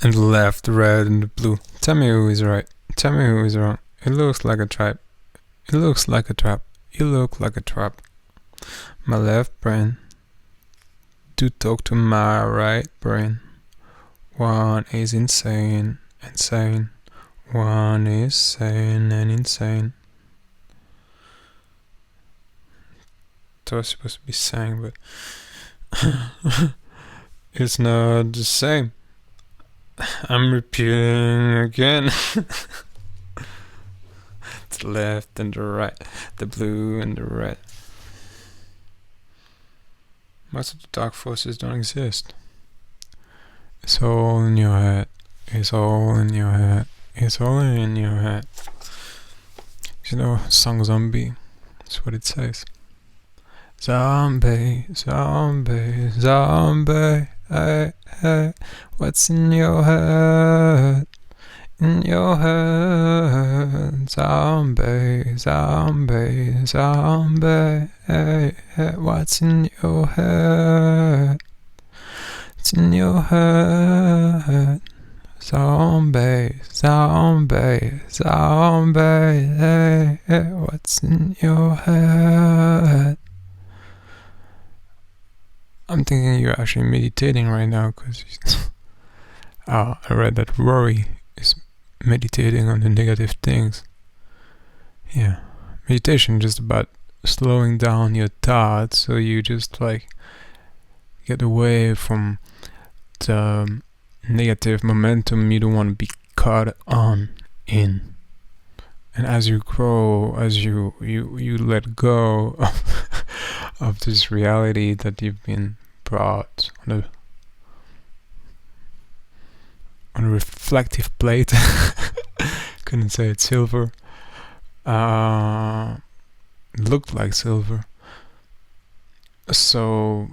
the left, the red and the blue. Tell me who is right. Tell me who is wrong. It looks like a trap. It looks like a trap. You look like a trap. My left brain to talk to my right brain. One is insane. One is sane and insane. That was supposed to be sang, but it's not the same. I'm repeating again. The left and the right, the blue and the red. Most of the dark forces don't exist. It's all in your head. It's all in your head. It's all in your head. You know, song Zombie. That's what it says. Zombie, zombie, zombie. Hey, hey, what's in your head? In your head, zombie, zombie, zombie. Hey, hey, what's in your head? It's in your head, Zombie, zombie, zombie, hey, hey, what's in your head? I'm thinking you're actually meditating right now, because I read that worry is meditating on the negative things. Yeah, meditation is just about slowing down your thoughts, so you just like get away from the negative momentum you don't want to be caught on in. And as you grow, as you let go of this reality that you've been brought on a reflective plate, couldn't say it's silver, looked like silver, so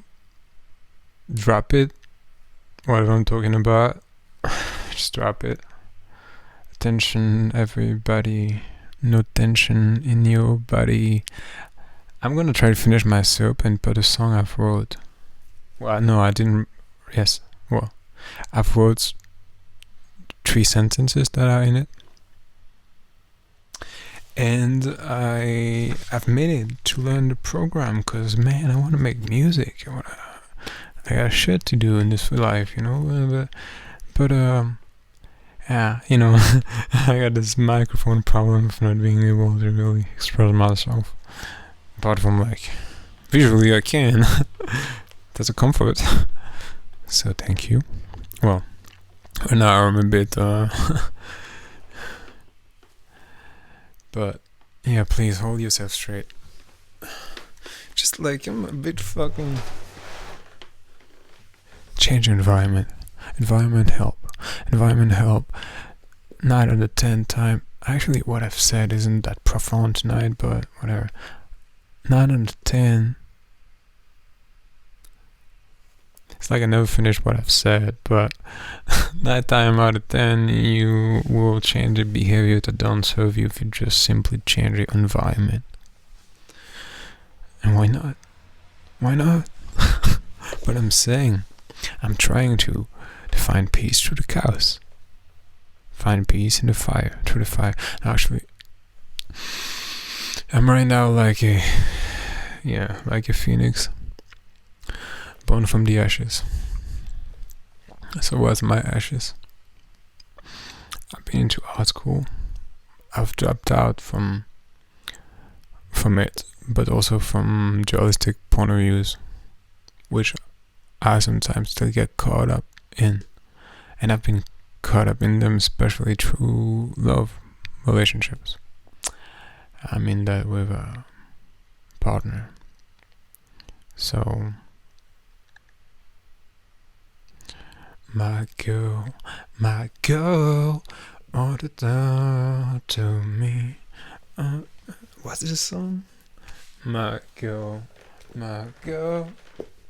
drop it. Whatever I'm talking about, just drop it. Attention, everybody. No tension in your body. I'm gonna try to finish my soup and put a song I've wrote. Well, no, I didn't. Yes, well, I've wrote 3 sentences that are in it, and I've made it to learn the program, because man, I want to make music. I got shit to do in this life, you know. But yeah, you know, I got this microphone problem of not being able to really express myself. Apart from like, visually I can. That's a comfort. So thank you. Well, now I'm a bit, but yeah, please hold yourself straight. Just like, I'm a bit fucking... Change environment. Environment help. 9 out of 10 time. Actually, what I've said isn't that profound tonight, but whatever. 9 out of 10. It's like I never finished what I've said, but 9 times out of 10, you will change the behavior that don't serve you if you just simply change the environment. And why not? Why not? But I'm saying, I'm trying to find peace through the chaos. Find peace in the fire, through the fire. Actually, I'm right now like a phoenix, born from the ashes. So what's my ashes? I've been into art school. I've dropped out from it, but also from dualistic point of views, which I sometimes still get caught up in, and I've been caught up in them, especially through love relationships. I mean that with a partner. So my girl, all the down to me. What's this song? My girl,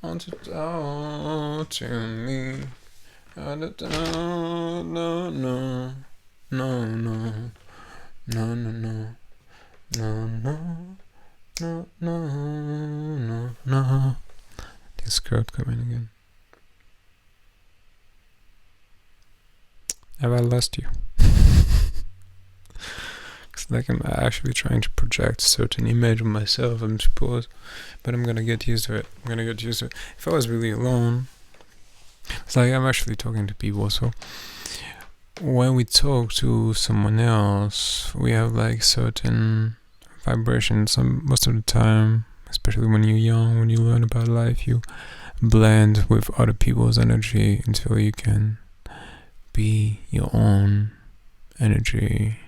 on the down to me. No, this crowd coming again. Have I lost you? It's like I'm actually trying to project a certain image of myself, I suppose, but I'm gonna get used to it. If I was really alone, it's like I'm actually talking to people, so when we talk to someone else, we have like certain vibrations. Most of the time, especially when you're young, when you learn about life, you blend with other people's energy until you can be your own energy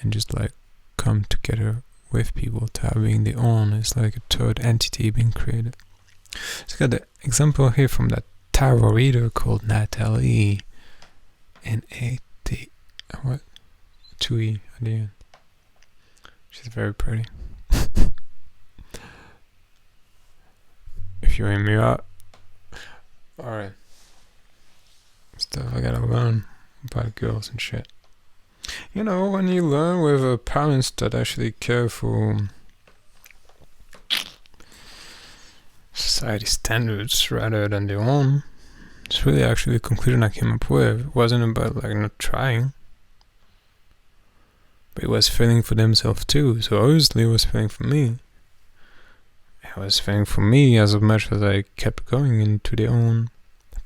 and just like come together with people. Being the own is like a third entity being created. So I got the example here from that tarot reader called Natalie, N-A-T, what? 2E at the end. She's very pretty. If you're in me out, alright. Stuff I gotta learn about girls and shit. You know, when you learn with parents that actually care for society standards rather than their own, It's really actually the conclusion I came up with. It wasn't about like not trying, but it was failing for themselves too. So obviously it was failing for me. It was failing for me as much as I kept going into their own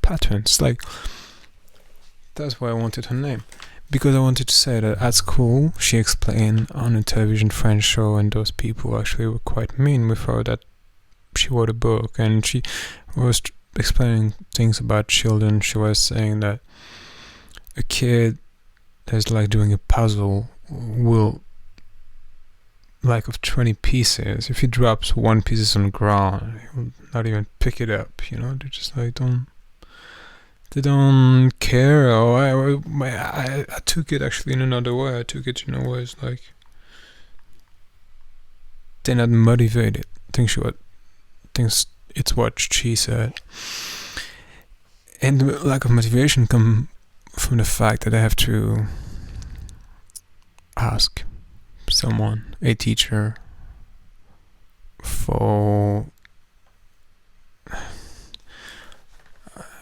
patterns. Like, that's why I wanted her name. Because I wanted to say that at school, she explained on a television French show, and those people actually were quite mean with her, that she wrote a book, and she was explaining things about children. She was saying that a kid that's like doing a puzzle will, like of 20 pieces, if he drops one piece on the ground, he will not even pick it up, you know? They just like they don't care. Or I took it actually in another way. I took it in a way it's like they're not motivated. It's what she said. And the lack of motivation comes from the fact that I have to ask someone, a teacher, for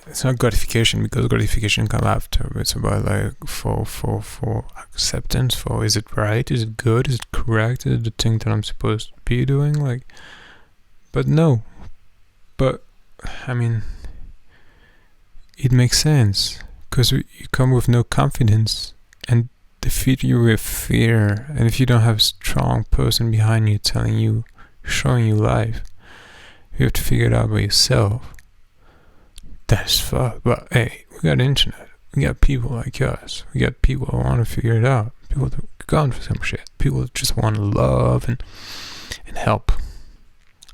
it's not gratification, because gratification comes after. It's about like for acceptance, for is it right, is it good, is it correct, is it the thing that I'm supposed to be doing, like. But no, but I mean, it makes sense, because you come with no confidence and they feed you with fear. And if you don't have a strong person behind you telling you, showing you life, you have to figure it out by yourself. That's fucked. But hey, we got the internet. We got people like us. We got people who want to figure it out. People that gone for some shit. People that just want to love and help.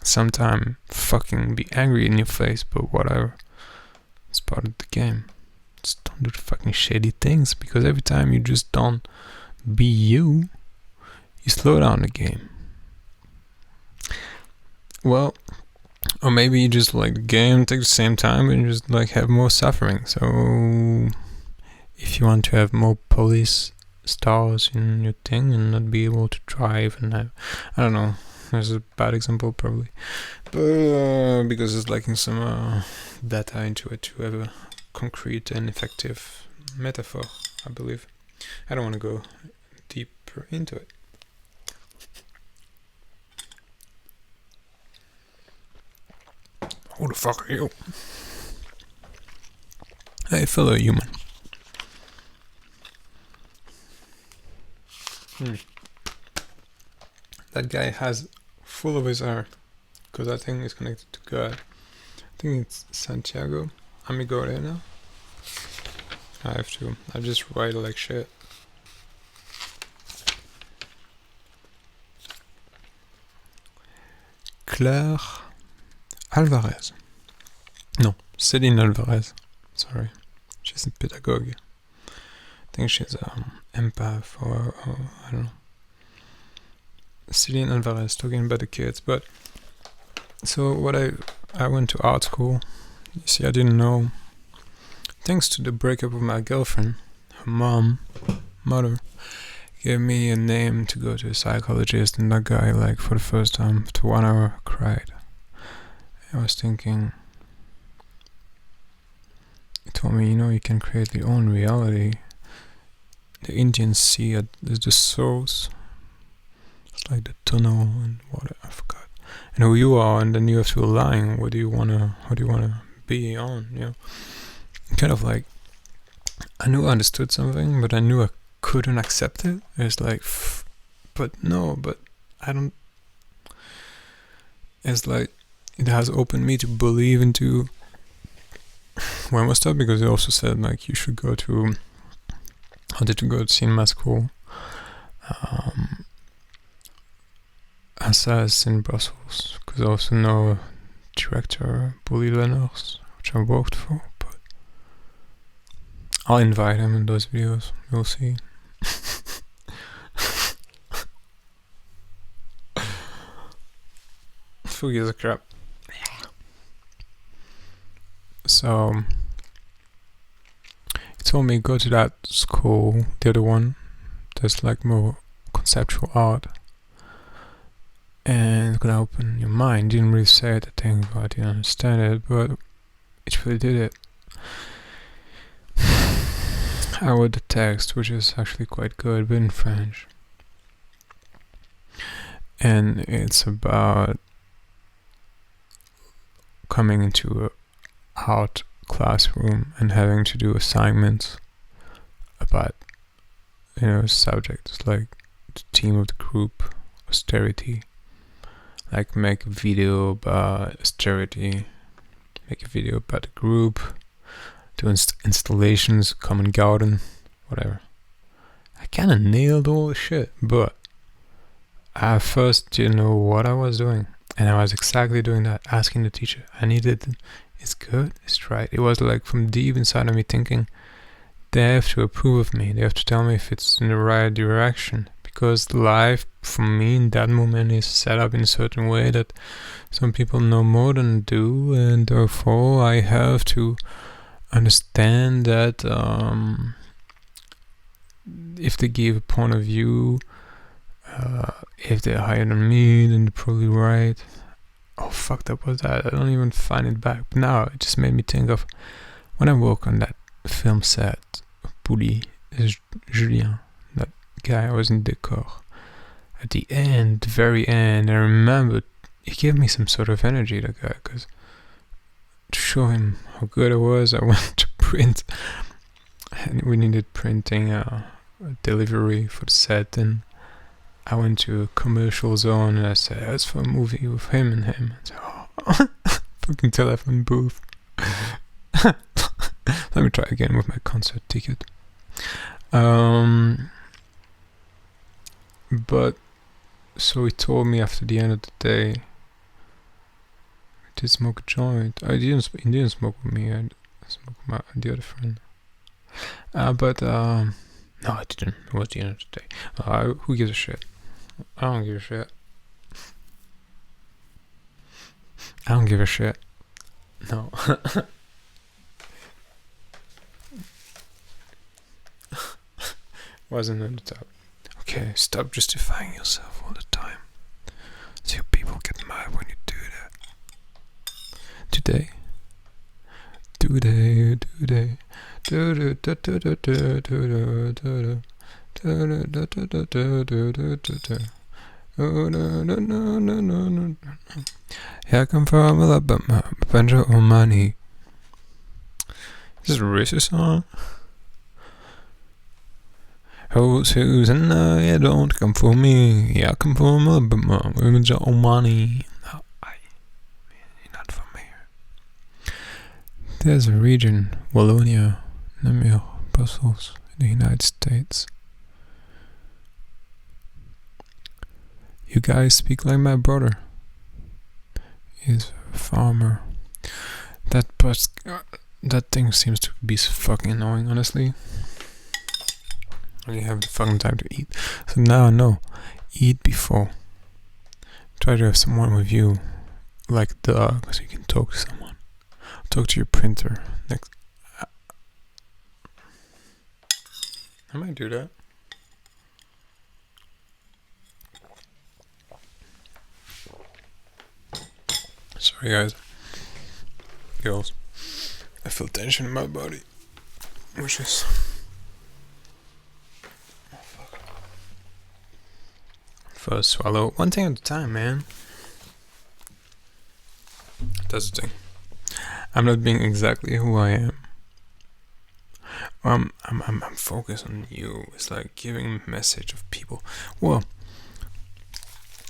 Sometimes fucking be angry in your face, but whatever. It's part of the game. Just don't do the fucking shady things, because every time you just don't be you slow down the game. Well, or maybe you just like the game take the same time and just like have more suffering. So if you want to have more police stars in your thing and not be able to drive and have, I don't know, there's a bad example probably, but because it's lacking some data into it to have a concrete and effective metaphor, I believe. I don't want to go deeper into it. Who the fuck are you? Hey, fellow human. That guy has full of his hair, because that thing is connected to God. I think it's Santiago. Let me go there now. I have to. I just write like shit. Claire Alvarez. No, Céline Alvarez. Sorry. She's a pedagogue. I think she's empath or I don't know. Céline Alvarez talking about the kids. But so what I went to art school. You see, I didn't know. Thanks to the breakup of my girlfriend, her mother, gave me a name to go to a psychologist, and that guy, like, for the first time, after 1 hour, cried. I was thinking, he told me, you can create your own reality. The Indians see it as the source. It's like the tunnel and what I forgot. And who you are, and then you have to align. How do you wanna be on? Kind of like, I knew I understood something, but I knew I couldn't accept it. It's like, but I don't. It's like, it has opened me to believe into way more stuff, because it also said like you should go to, I wanted to go to cinema school, Assas in Brussels, because I also know director Bully Lenners, which I worked for, but I'll invite him in those videos, you'll see. Who gives a crap? So he told me go to that school, the other one, that's like more conceptual art, and it's gonna open your mind. Didn't really say the thing, but I didn't understand it, but it really did it. I wrote the text, which is actually quite good, but in French. And it's about coming into a art classroom and having to do assignments about, subjects like the theme of the group, austerity, like make a video about austerity, make a video about the group, do installations, common garden, whatever. I kind of nailed all the shit, but I first didn't know what I was doing, and I was exactly doing that, asking the teacher. I needed, it's good, it's right. It was like from deep inside of me thinking, they have to approve of me, they have to tell me if it's in the right direction, because life for me in that moment is set up in a certain way that some people know more than do, and therefore I have to understand that if they give a point of view, if they're higher than me, then they're probably right. Oh, fucked up was that? I don't even find it back. But now it just made me think of when I work on that film set of Pouly, Julien, that guy I was in decor. At the end, the very end, I remember he gave me some sort of energy, that guy, because to show him how good I was, I went to print, and we needed printing a delivery for the set, and I went to a commercial zone and I said, it's for a movie with him and him. I said, oh, fucking telephone booth. Let me try again with my concert ticket. But so he told me after the end of the day, I did smoke a joint. He didn't smoke with me. I smoked with the other friend. No, I didn't. It was the end of the day. Who gives a shit? I don't give a shit. I don't give a shit. No. Wasn't on the top. Okay, stop justifying yourself all the time. See, people get mad when you do that. Today. Yeah, I come from Alabama, a bunch of money. Is this a racist song? Oh, Susan, you don't come for me. Yeah, I come from Alabama, a bunch of money. No, you're not from here. There's a region, Wallonia, Namur, Brussels, in the United States. You guys speak like my brother. He's a farmer. That thing seems to be fucking annoying, honestly. I only have the fucking time to eat. So now, no. Eat before. Try to have someone with you, like a dog, so you can talk to someone. Talk to your printer. Next. I might do that. Sorry, guys. Girls. I feel tension in my body. Which is... Oh, fuck. First swallow. One thing at a time, man. That's the thing. I'm not being exactly who I am. I'm focused on you. It's like giving a message of people. Well,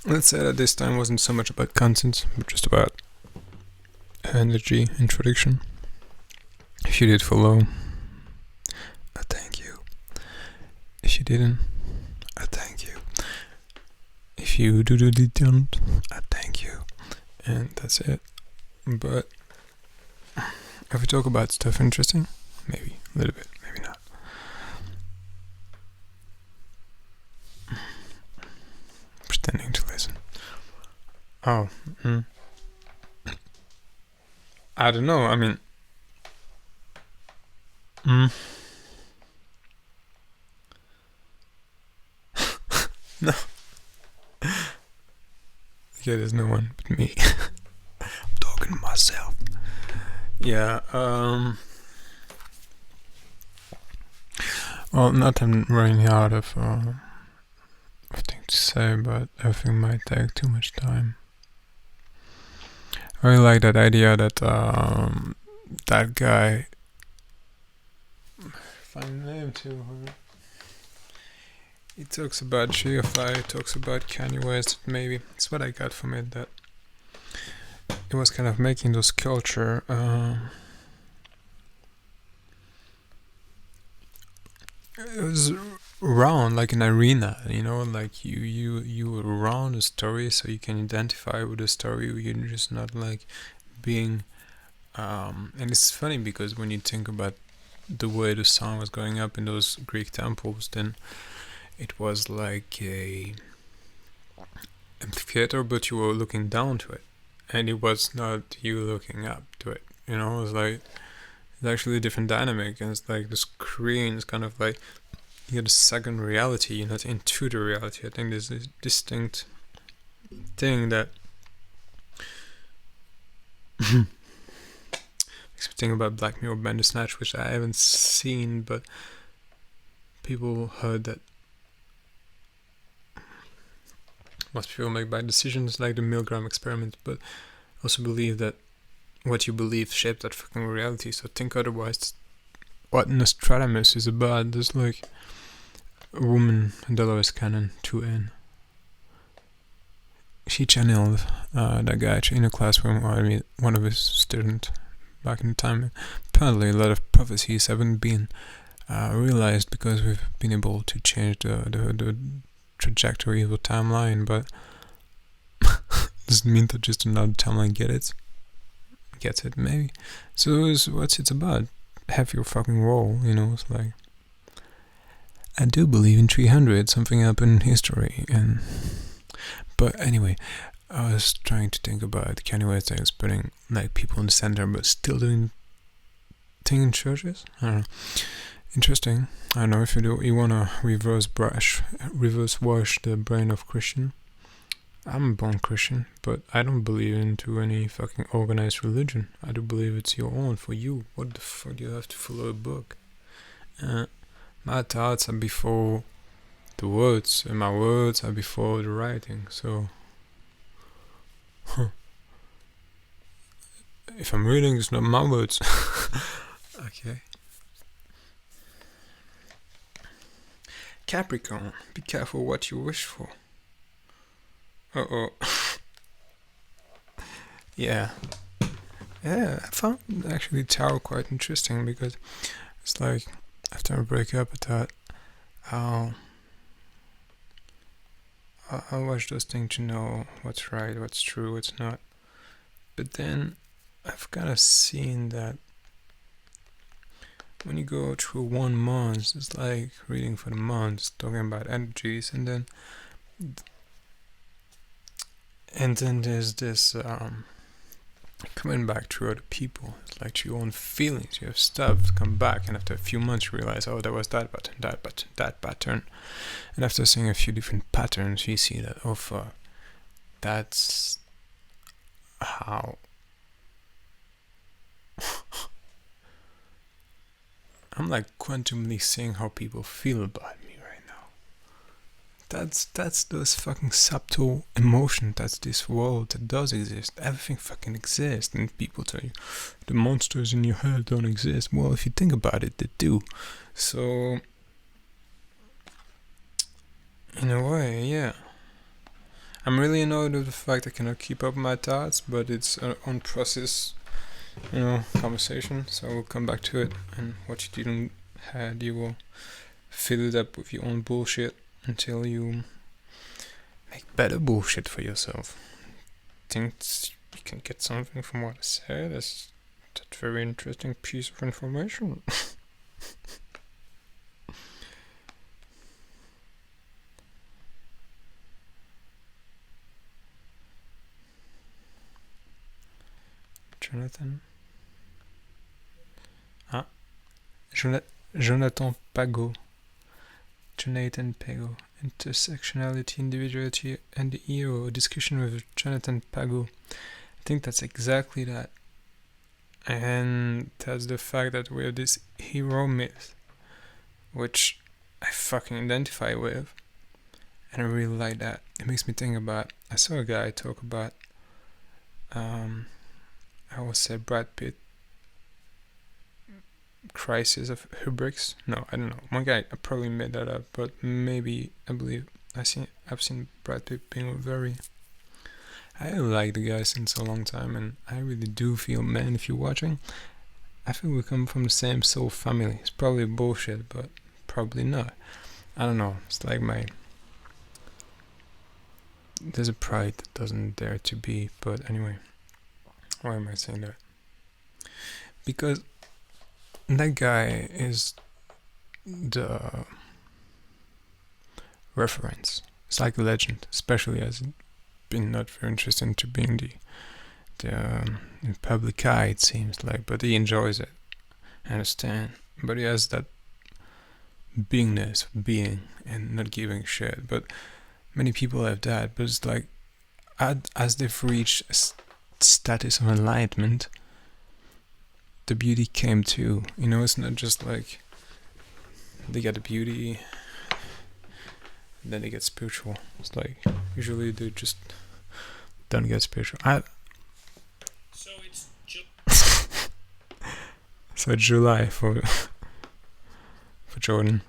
let's say that this time wasn't so much about content, but just about energy, introduction. If you did follow, I thank you. If you didn't, I thank you. If you didn't, I thank you. And that's it. But if we talk about stuff interesting, maybe a little bit, maybe not. Pretending to listen. Oh, I don't know. I mean, no. Yeah, there's no one but me. I'm talking to myself. Yeah. Well, not I'm running out of things to say, but everything might take too much time. I really like that idea that that guy, find the name too. He talks about GFI, he talks about Kanye West. Maybe it's what I got from it, that it was kind of making those culture. It was around like an arena, like you around a story, so you can identify with the story. You're just not like being. And it's funny because when you think about the way the sound was going up in those Greek temples, then it was like a amphitheater, but you were looking down to it, and it was not you looking up to it. It was like it's actually a different dynamic, and it's like the screen is kind of like you're the second reality. You're not into the reality. I think there's this distinct thing that makes me think about Black Mirror Bandersnatch, which I haven't seen, but people heard that most people make bad decisions, like the Milgram experiment, but also believe that what you believe shapes that fucking reality. So think otherwise. What Nostradamus is about, there's like a woman, Dolores Cannon, 2N. She channeled that guy in a classroom, or I mean, one of his students back in the time. Apparently, a lot of prophecies haven't been realized because we've been able to change the trajectory of the timeline, but doesn't mean that just another timeline gets it, maybe. So what's it about? Have your fucking role, it's like, I do believe in 300, something happened in history, but anyway, I was trying to think about Kanye West is putting like people in the center, but still doing things in churches. I don't know. Interesting. I don't know if you wanna reverse wash the brain of Christian. I'm a born Christian, but I don't believe into any fucking organized religion. I do believe it's your own for you. What the fuck do you have to follow a book? My thoughts are before the words, and my words are before the writing. So, if I'm reading, it's not my words. Okay. Capricorn, be careful what you wish for. Uh-oh. Yeah, I found actually tarot quite interesting, because it's like, after a breakup, I thought, I'll watch those things to know what's right, what's true, what's not. But then I've kind of seen that when you go through 1 month, it's like reading for the months, talking about energies, and then there's this coming back to other people. It's like your own feelings. You have stuff come back, and after a few months you realize, oh, there was that pattern. And after seeing a few different patterns, you see that, oh fuck, that's how I'm like quantumly seeing how people feel about me right now. That's those fucking subtle emotions. That's this world that does exist. Everything fucking exists, and people tell you the monsters in your head don't exist. Well, if you think about it, they do. So, in a way, yeah. I'm really annoyed with the fact I cannot keep up my thoughts, but it's an on process, conversation. So we'll come back to it, and what you didn't had, you will fill it up with your own bullshit until you make better bullshit for yourself. Think you can get something from what I said? That's that very interesting piece of information. Jonathan Pago. Jonathan Pago. Intersectionality, Individuality, and the Hero. A discussion with Jonathan Pago. I think that's exactly that. And that's the fact that we have this hero myth, which I fucking identify with, and I really like that. It makes me think about. I saw a guy talk about. I would say Brad Pitt crisis of hubris. No, I don't know. One guy probably made that up, but maybe I believe I've seen Brad Pitt being very. I like the guy since a long time, and I really do feel, man, if you're watching, I think we come from the same soul family. It's probably bullshit, but probably not. I don't know. It's like there's a pride that doesn't dare to be. But anyway, why am I saying that? Because that guy is the reference. It's like a legend, especially as it been not very interested into being the public eye, it seems like, but he enjoys it. I understand, but he has that beingness of being and not giving a shit. But many people have that, but it's like as they've reached a status of enlightenment, the beauty came too. You know, it's not just like they get the beauty, then they get spiritual. It's like usually they just don't get spiritual. So it's So it's July for Jordan.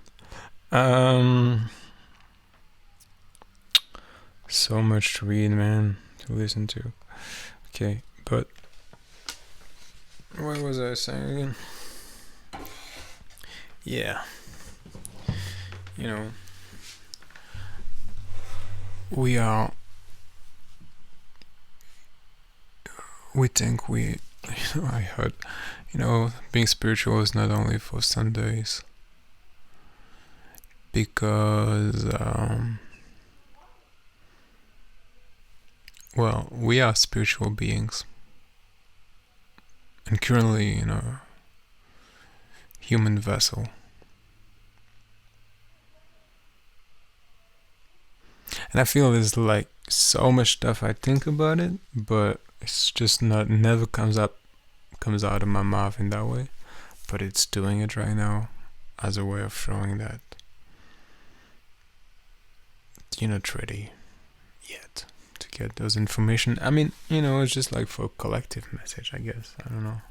So much to read, man, to listen to. Okay, but what was I saying again? Yeah. You know, we think I heard, being spiritual is not only for Sundays. Because, we are spiritual beings. And currently, human vessel. And I feel there's like so much stuff I think about it, but it's just never comes out of my mouth in that way. But it's doing it right now as a way of showing that you're not ready yet to get those information. I mean, it's just like for a collective message, I guess. I don't know.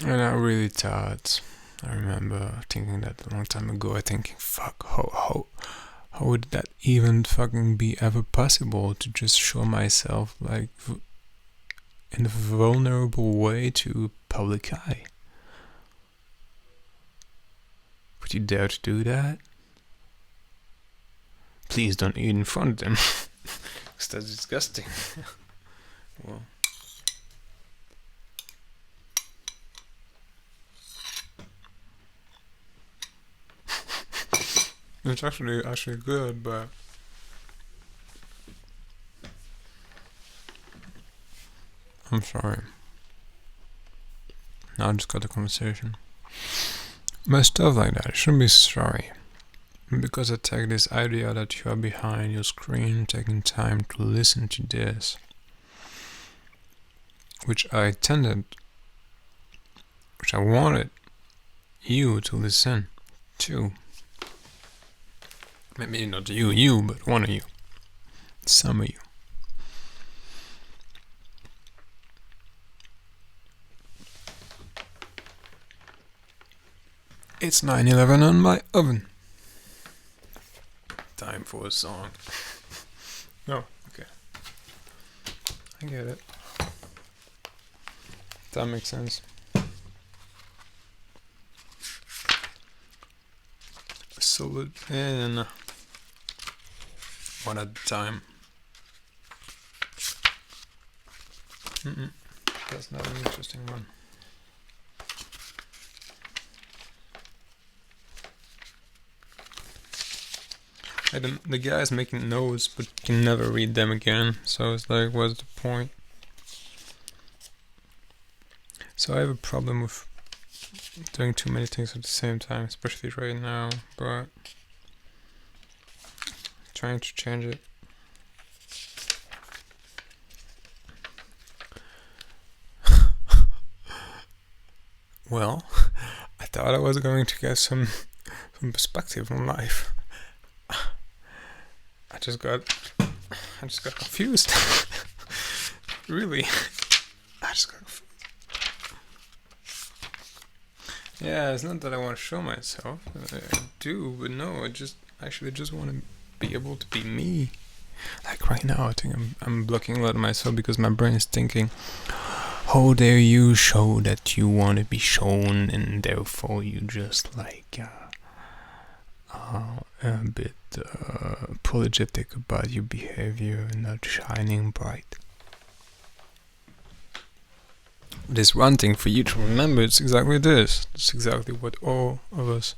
And I really thought, I remember thinking that a long time ago, fuck, how would that even fucking be ever possible to just show myself like in a vulnerable way to public eye? Would you dare to do that? Please don't eat in front of them, because that's disgusting. Well. It's actually good, but I'm sorry. Now I just got the conversation. But stuff like that, I shouldn't be sorry. Because I take this idea that you are behind your screen, taking time to listen to this, which I wanted you to listen to. Maybe not you, but one of you. Some of you. It's 9:11 on my oven. Time for a song. No, okay. I get it. That makes sense. Solid in one at a time. That's not an interesting one. The guy's making notes, but can never read them again. So it's like, what's the point? So I have a problem with doing too many things at the same time, especially right now, but trying to change it. Well, I thought I was going to get some perspective on life. I just got confused. Really, I just got confused. Yeah, it's not that I want to show myself. I do, but no, I just want to be able to be me. Like right now, I think I'm blocking a lot of myself because my brain is thinking, how dare you show that you want to be shown, and therefore you just like a bit apologetic about your behavior and not shining bright. There's one thing for you to remember, it's exactly this. It's exactly what all of us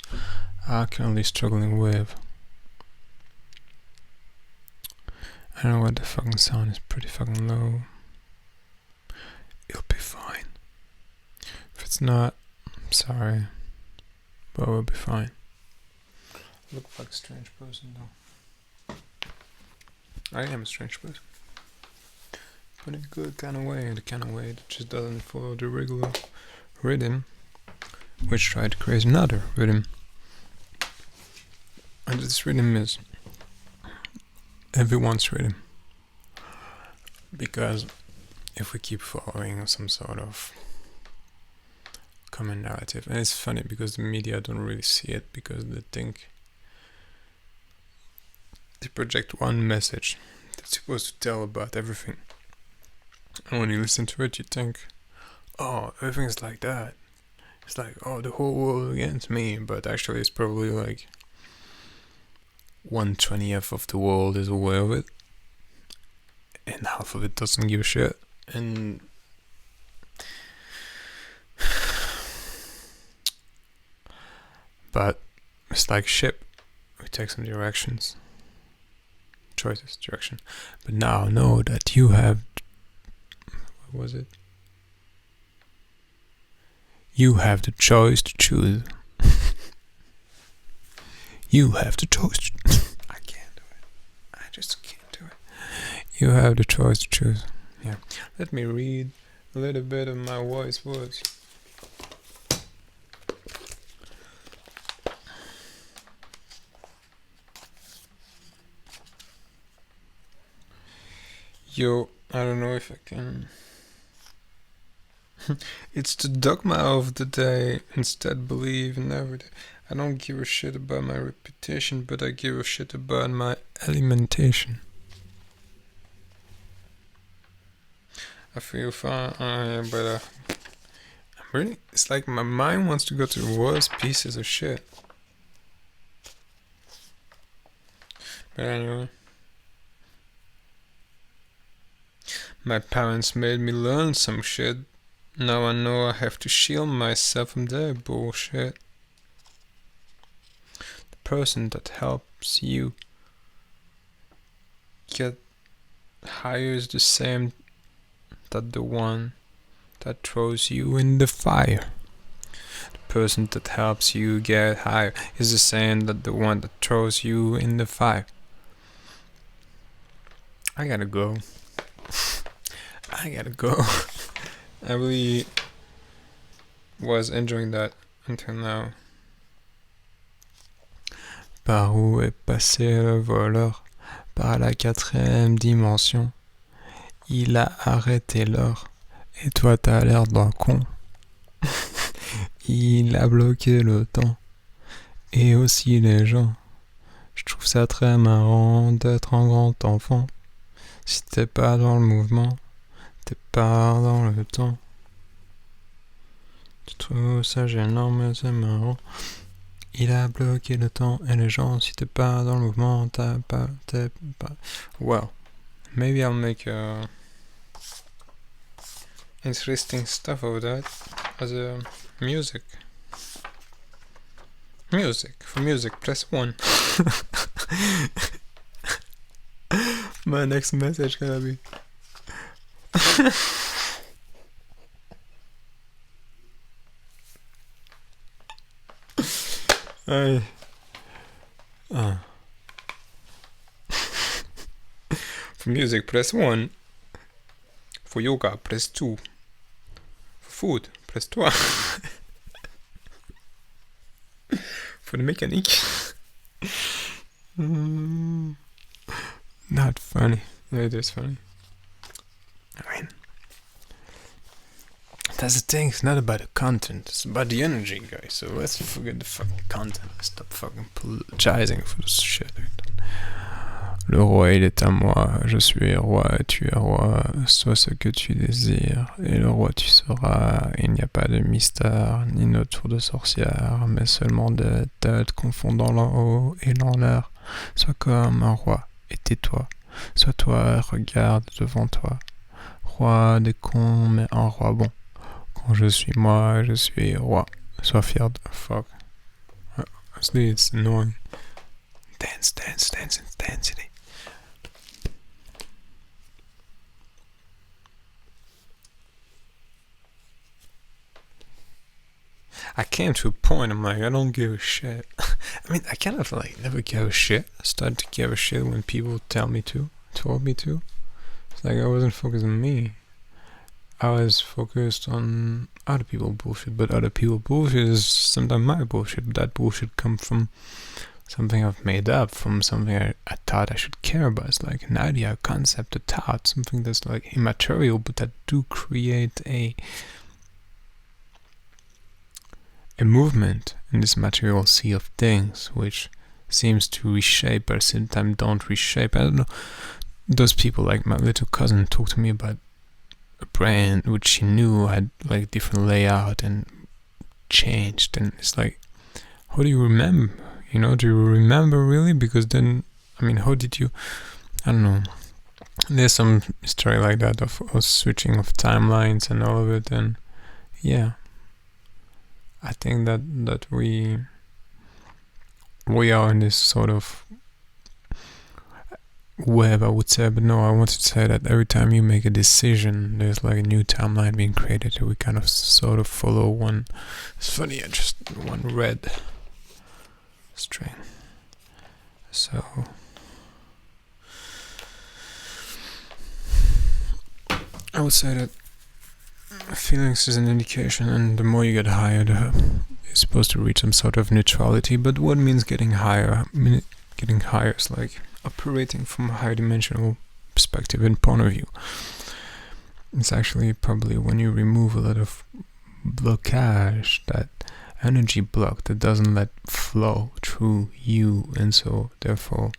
are currently struggling with. I don't know what the fucking sound is pretty fucking low. It'll be fine. If it's not, I'm sorry. But we'll be fine. I look like a strange person though. I am a strange person. But in a good kind of way, the kind of way that just doesn't follow the regular rhythm, which tried to create another rhythm. And this rhythm is everyone's rhythm. Because if we keep following some sort of common narrative, and it's funny because the media don't really see it because they think they project one message that's supposed to tell about everything. And when you listen to it, you think, oh, everything's like that. It's like, oh, the whole world against me. But actually, it's probably like 1/20th of the world is aware of it, and half of it doesn't give a shit. And but it's like a ship. We take some direction. But now know that you have, what was it? You have the choice to choose. You have the choice. I can't do it. I just can't do it. You have the choice to choose. Yeah. Let me read a little bit of my wise words. Yo, I don't know if I can. It's the dogma of the day. Instead, believe in every day. I don't give a shit about my reputation, but I give a shit about my alimentation. I feel fine, but I'm really. It's like my mind wants to go to the worst pieces of shit. But anyway. My parents made me learn some shit. Now I know I have to shield myself from their bullshit. The person that helps you get higher is the same that the one that throws you in the fire. The person that helps you get higher is the same that the one that throws you in the fire. I gotta go. I really was enjoying that until now. Par où est passé le voleur? Par la 4e dimension. Il a arrêté l'heure. Et toi t'as l'air d'un con. Il a bloqué le temps. Et aussi les gens. Je trouve ça très marrant d'être un grand enfant. Si t'es pas dans le mouvement, t'es pas dans le temps. Je trouve ça gênant, mais c'est marrant. Il a bloqué le temps et les gens, si t'es pas dans le mouvement, t'es pas. Well, maybe I'll make interesting stuff of that as a music. For music, press 1. My next message gonna be For music, press 1. For yoga, press 2. For food, press 3. For the mécanique. Not funny. It is funny. I mean, that's the thing. It's not about the content. It's about the energy, guys. So let's forget the fucking content. Stop fucking apologizing for this shit. Le roi, il est à moi. Je suis roi et tu es roi. Sois ce que tu désires. Et le roi, tu seras. Il n'y a pas de mystère, ni de tour de sorcière, mais seulement de têtes confondant l'en haut et l'en l'air. Sois comme un roi et tais-toi. Sois toi, regarde devant toi. Roi des cons, mais un roi bon. Quand je suis moi, je suis roi. Sois fier de... Fuck. Honestly, it's annoying. Dance, intensity. I came to a point, I'm like, I don't give a shit. I mean, I kind of like never gave a shit. I started to give a shit when people told me to. It's like I wasn't focused on me. I was focused on other people bullshit, but other people bullshit is sometimes my bullshit, but that bullshit comes from something I've made up, from something I thought I should care about. It's like an idea, a concept, a thought, something that's like immaterial, but that do create a movement in this material sea of things, which seems to reshape, but at the same time don't reshape. I don't know. Those people, like my little cousin, talked to me about a brand which she knew had like different layout and changed, and it's like, how do you remember? You know, do you remember really? Because then, I mean, how did you? I don't know. There's some story like that of switching of timelines and all of it, and yeah, I think that we are in this sort of web, I would say, but no, I wanted to say that every time you make a decision, there's like a new timeline being created. We kind of sort of follow one. It's funny, I just one red string. So I would say that feelings is an indication, and the more you get higher, you're supposed to reach some sort of neutrality. But what means getting higher? I mean, getting higher is like operating from a higher dimensional perspective and point of view. It's actually probably when you remove a lot of blockage, that energy block that doesn't let flow through you, and so therefore,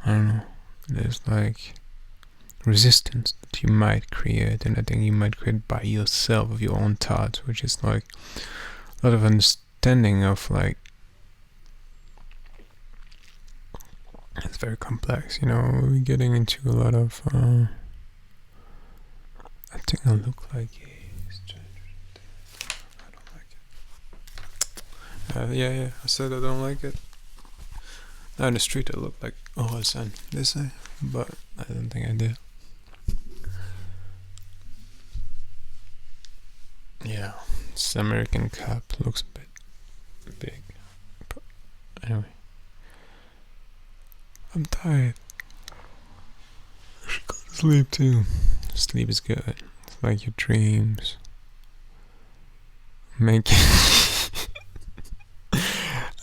I don't know, there's like resistance that you might create, and I think you might create by yourself of your own thoughts, which is like a lot of understanding of like, it's very complex, you know. We're getting into a lot of I think I look like a stranger. I don't like it. Yeah, I said I don't like it. Now in the street I look like Orasan, they say, but I don't think I did. Yeah, this American cap looks a bit big. But anyway, I'm tired. I should go to sleep too. Sleep is good. It's like your dreams. Make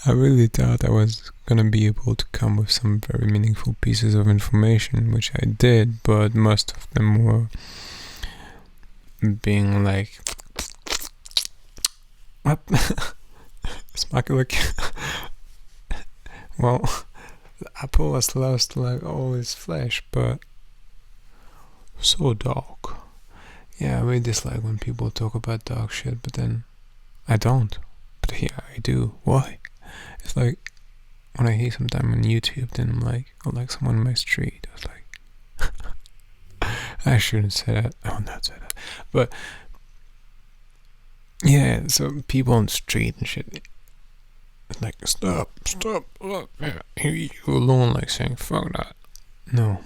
I really thought I was gonna be able to come with some very meaningful pieces of information, which I did, but most of them were being like, what? Smack like, well, the apple has lost like all its flesh, but so dark. Yeah, I really dislike when people talk about dark shit, but then I don't. But yeah, I do. Why? It's like when I hear sometime on YouTube, then I'm like, or like someone on my street, I was like, I shouldn't say that. I will not say that. But yeah, so people on the street and shit, it's like, stop, look, yeah, you alone, like saying, fuck that. No,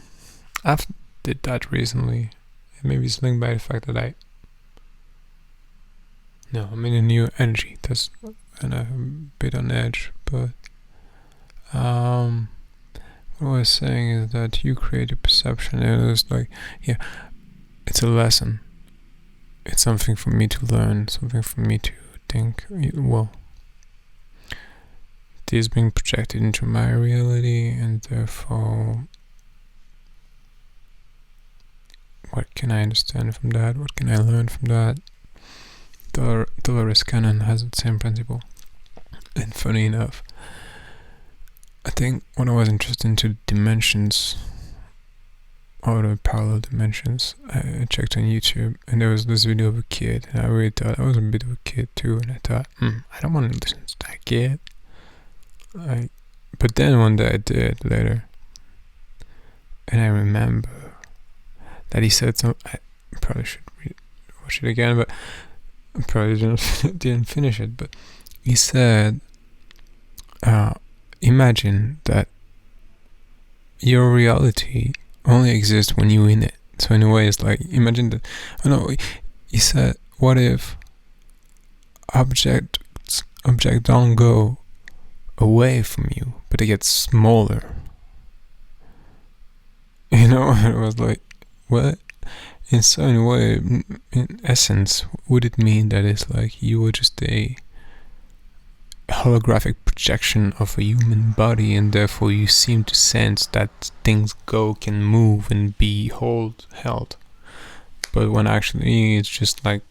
I've did that recently. Maybe it's linked by the fact that I'm in a new energy. That's and I'm a bit on edge, but what I was saying is that you create a perception, and it's like, yeah, it's a lesson. It's something for me to learn, something for me to think. Well, is being projected into my reality, and therefore, what can I understand from that? What can I learn from that? Dolores Cannon has the same principle. And funny enough, I think when I was interested into dimensions, or the parallel dimensions, I checked on YouTube, and there was this video of a kid, and I really thought I was a bit of a kid too, and I thought, I don't want to listen to that kid. But then one day I did later, and I remember that he said something. I probably should watch it again, but I probably didn't finish it. But he said, imagine that your reality only exists when you're in it. So in a way, it's like, imagine that. Oh no, he said, what if object don't go away from you, but they get smaller? You know, it was like, what? In some way, in essence, would it mean that it's like you were just a holographic projection of a human body, and therefore you seem to sense that things can move and be held, but when actually it's just like,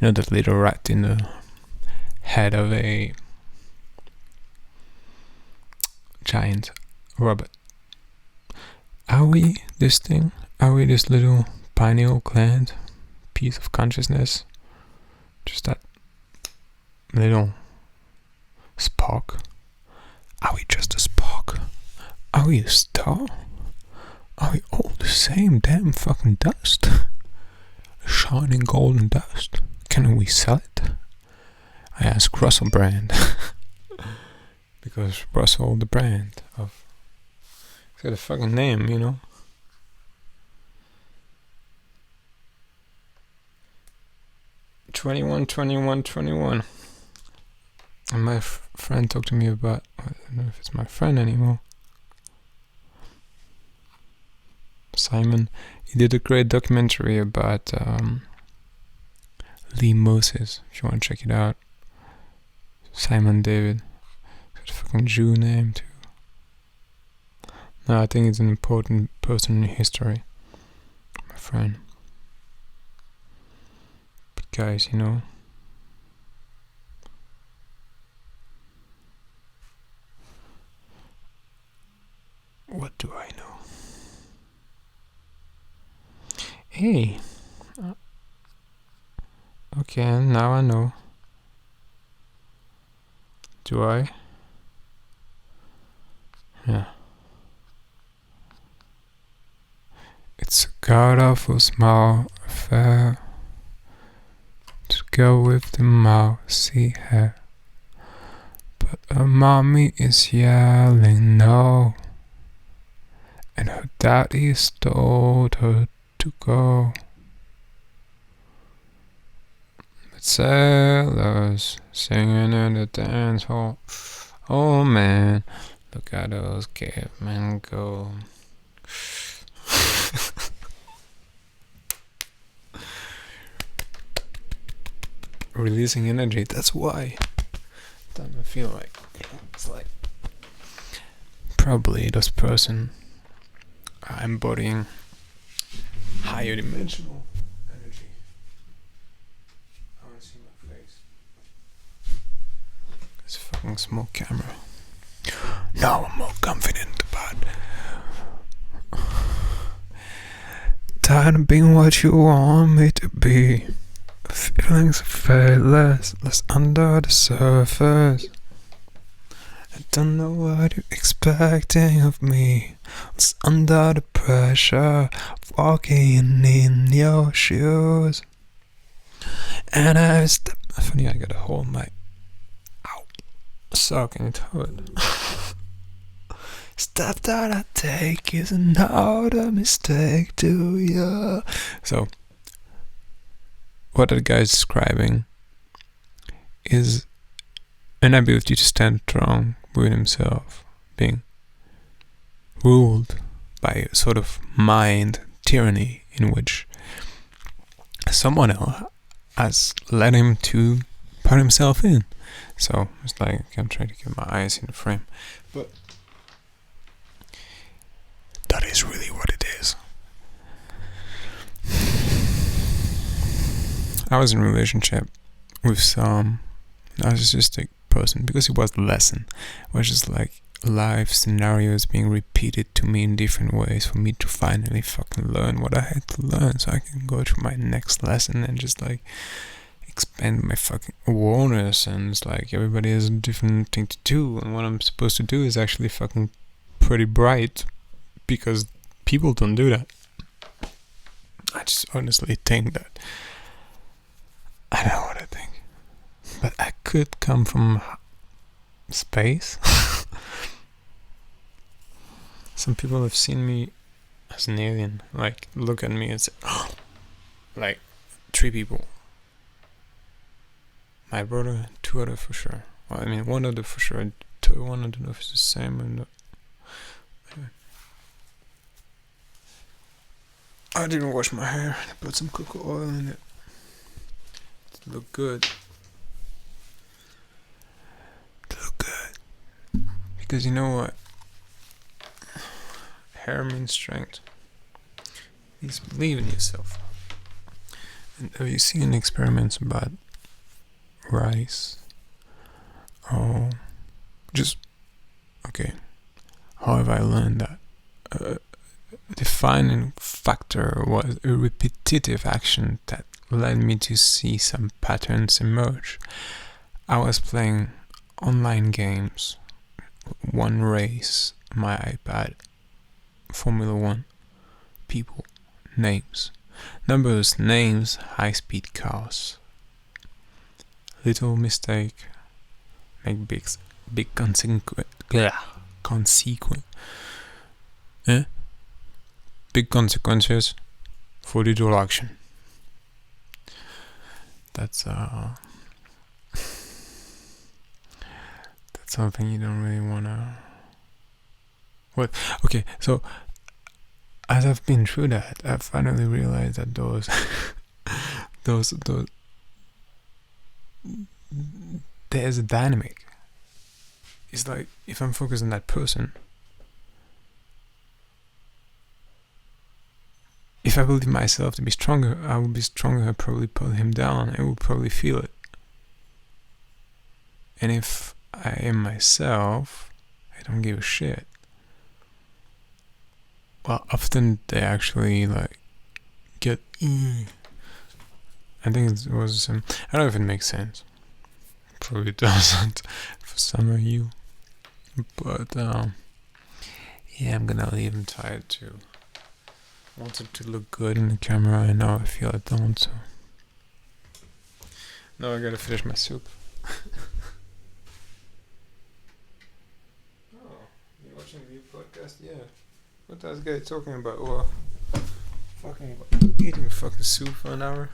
that little rat in the head of a giant robot. Are we this thing? Are we this little pineal gland piece of consciousness? Just that little spark? Are we just a spark? Are we a star? Are we all the same damn fucking dust? Shining golden dust? Can we sell it? I ask Russell Brand. Because Russell, the brand of... It's got a fucking name, 21. And my friend talked to me about, I don't know if it's my friend anymore, Simon. He did a great documentary about Lee Moses, if you want to check it out. Simon David. Got a fucking Jew name too. No, I think it's an important person in history. My friend. But guys, what do I know? Hey. Okay, now I know. Do I? Yeah. It's a god-awful small affair to go with the mousy hair, but her mommy is yelling no, and her daddy's told her to go. But sailors singing in the dance hall, oh man, look at those cavemen go. Releasing energy, that's why. I feel like it's like probably this person embodying higher dimensional energy. I want to see my face. It's a fucking small camera. Now I'm more confident about tired of being what you want me to be. Feelings fade less under the surface. I don't know what you're expecting of me. It's under the pressure of walking in your shoes. And funny, I gotta hold my sock in it. Step that I take is not a mistake to you. So what that guy's describing is an ability to stand strong with himself, being ruled by a sort of mind tyranny in which someone else has led him to put himself in. So it's like I'm trying to get my eyes in the frame, but that is really what it is. I was in a relationship with some narcissistic person because it was a lesson. It was just like life scenarios being repeated to me in different ways for me to finally fucking learn what I had to learn so I can go to my next lesson and just like expand my fucking awareness. And it's like everybody has a different thing to do, and what I'm supposed to do is actually fucking pretty bright because people don't do that. I just honestly think that I don't know what I think, but I could come from space. Some people have seen me as an alien, like look at me and say, oh, like 3 people. My brother, 2 other for sure. Well, I mean 1 other for sure. 1 I don't know if it's the same or not. Anyway. I didn't wash my hair. I put some cocoa oil in it to look good. Because you know what? Hair means strength. Please believe in yourself. And have you seen experiments about rice? Oh, just okay. How have I learned that? Defining factor was a repetitive action that led me to see some patterns emerge. I was playing online games, one race, my iPad, Formula 1, people, names, numbers, names, high-speed cars. Little mistake, make big consequence. Big consequences for little action. That's something you don't really wanna. What? Okay, so as I've been through that, I've finally realized that those there's a dynamic. It's like if I'm focused on that person, if I believe myself to be stronger, I will be stronger. I'll probably pull him down. I will probably feel it. And if I am myself, I don't give a shit. Well, often they actually like get. I think it was. I don't know if it makes sense. Probably doesn't for some of you. But yeah, I'm gonna leave him tired too. I want it to look good in the camera. I know I feel I don't. So now I gotta finish my soup. Oh, you watching the new podcast? Yeah. What that guy talking about? Well, fucking eating fucking soup for an hour.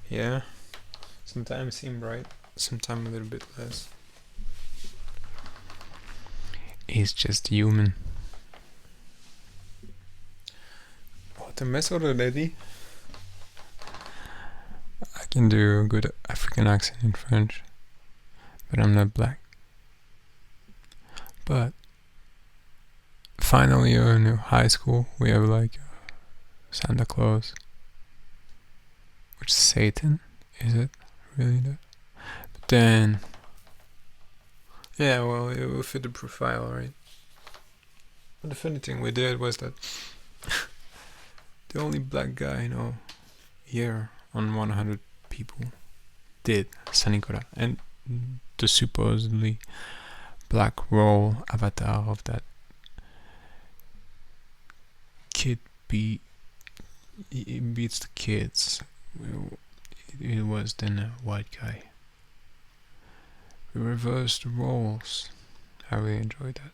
Yeah. Sometimes it seems right. Sometimes a little bit less. He's just human. What a mess of a lady. I can do a good African accent in French, but I'm not black. But final year in high school, we have like Santa Claus, which is Satan. Is it really that? But then, yeah, well, it will fit the profile, right? But the funny thing we did was that the only black guy I know here on 100 people did San Nicolas, and the supposedly black role avatar of that kid it beats the kids. It was then a white guy. We reversed the roles. I really enjoyed that.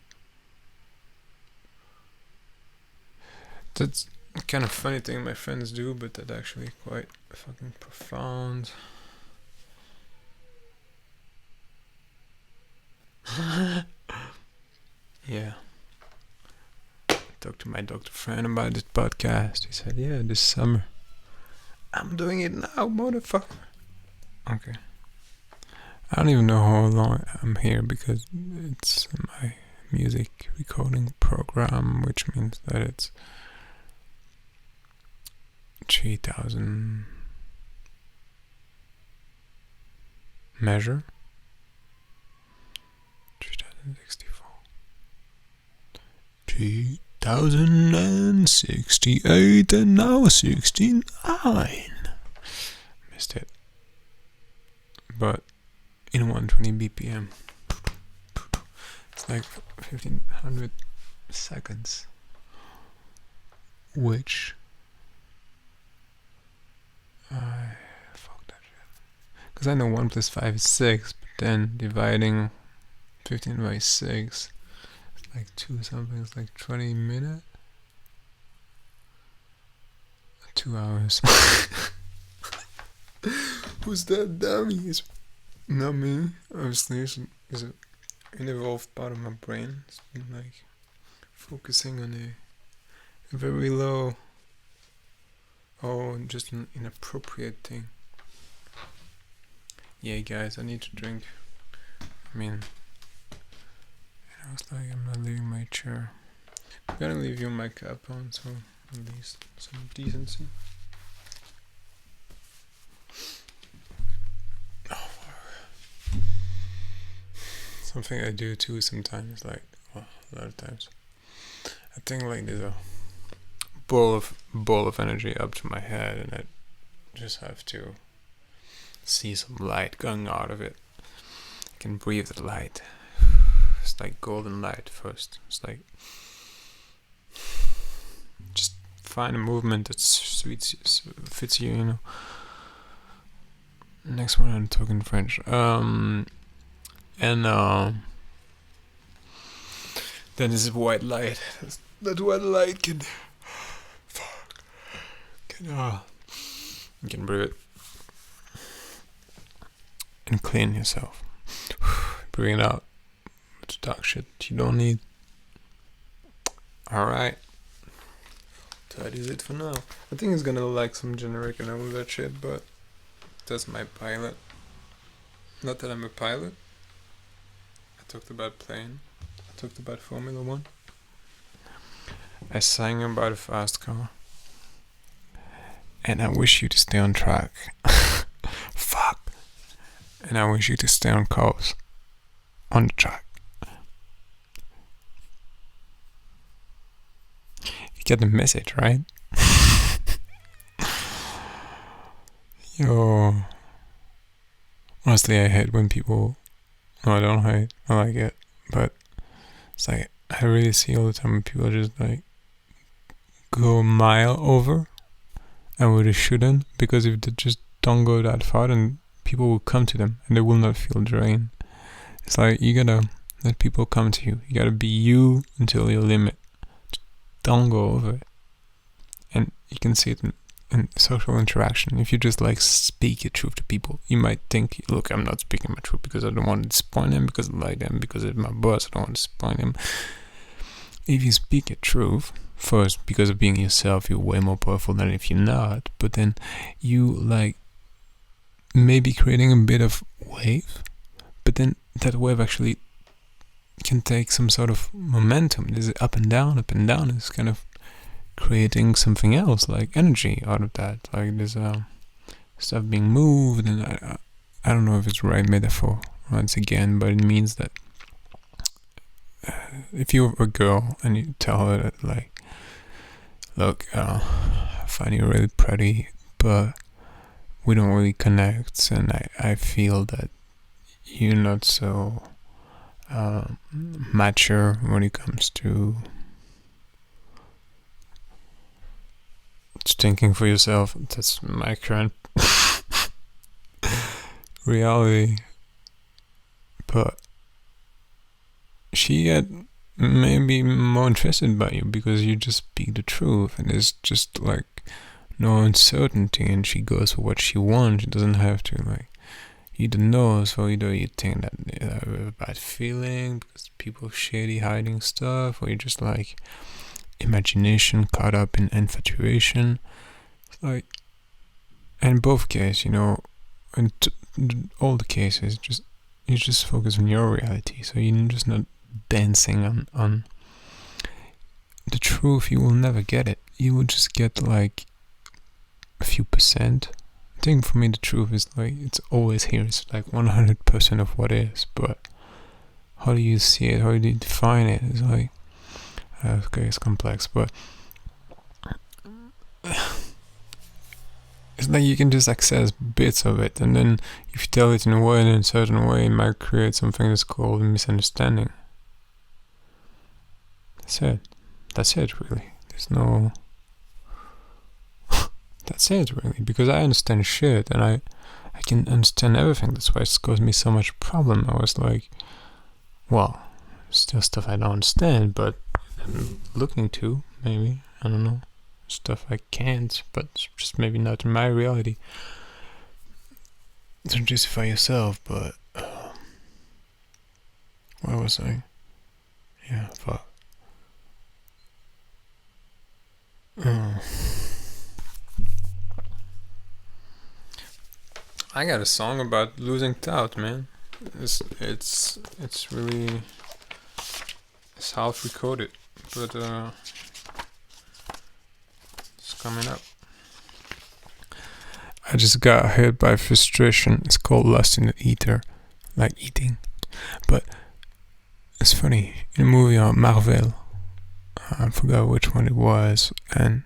That's a kind of funny thing my friends do, but that's actually quite fucking profound. Yeah. Talked to my doctor friend about this podcast. He said, yeah, this summer. I'm doing it now, motherfucker. Okay. I don't even know how long I'm here because it's my music recording program, which means that it's 3000 measure. 3064. 3068 and now 69. Missed it. But in 120 BPM. It's like 1500 seconds. Which fuck that shit. Because I know 1 plus 5 is 6, but then dividing 15 by 6 is like 2 something, it's like 20 minutes. 2 hours. Who's that dummy? It's not me. Obviously, it's an evolved part of my brain. It's been like focusing on a very low just an inappropriate thing. Yeah, guys, I need to drink. I mean, it's like I'm not leaving my chair. I'm gonna leave you my cap on, so at least some decency. Something I do too sometimes, like, well, a lot of times. I think like there's a ball of energy up to my head, and I just have to see some light going out of it. I can breathe the light. It's like golden light first. It's like just find a movement that fits you, you know. Next one, I'm talking French. And then this white light. That white light can you can breathe it and clean yourself. Bring it out. It's dark shit you don't need. Alright. That is it for now. I think it's gonna look like some generic and all that shit, but that's my pilot. Not that I'm a pilot. I talked about plane. I talked about Formula 1. I sang about a fast car. And I wish you to stay on track. Fuck. And I wish you to stay on course. On the track. You get the message, right? Yo. Honestly, I hate when people... No, I don't hate. I like it. But it's like, I really see all the time when people just like go a mile over and where they shouldn't, because if they just don't go that far, then people will come to them and they will not feel drained. It's like, you gotta let people come to you. You gotta be you until your limit. Don't go over it. And you can see it in social interaction. If you just like speak your truth to people, you might think, look, I'm not speaking my truth because I don't want to disappoint them, because I like them, because it's my boss, I don't want to disappoint them. If you speak your truth, first, because of being yourself, you're way more powerful than if you're not. But then you like maybe creating a bit of wave, but then that wave actually can take some sort of momentum. There's up and down, it's kind of creating something else, like energy out of that. Like there's stuff being moved, and I don't know if it's the right metaphor once again, but it means that if you're a girl and you tell her that, like, look, I find you really pretty, but we don't really connect, and I feel that you're not so mature when it comes to thinking for yourself. That's my current reality. But she get maybe more interested by you because you just speak the truth, and there's just like no uncertainty, and she goes for what she wants. She doesn't have to like either know, so either you think that you have a bad feeling because people shady hiding stuff, or you just like imagination caught up in infatuation. It's like, in both cases, you know, and all the cases, you just focus on your reality. So you're just not dancing on the truth. You will never get it. You will just get like a few percent. I think for me the truth is like it's always here. It's like 100% of what is. But how do you see it? How do you define it? It's like okay, it's complex, but it's like you can just access bits of it, and then if you tell it in a certain way, it might create something that's called a misunderstanding. That's it really. There's no that's it really, because I understand shit and I can understand everything. That's why it's caused me so much problem. I was like, well, still stuff I don't understand, but I'm looking to, maybe, I don't know, stuff I can't, but it's just maybe not in my reality. Don't justify yourself, but where was I? Yeah, fuck. I got a song about losing doubt, man. It's really, it's half recorded, but it's coming up. I just got hit by frustration. It's called lust in the ether, like eating. But it's funny, in a movie on Marvel, I forgot which one it was, and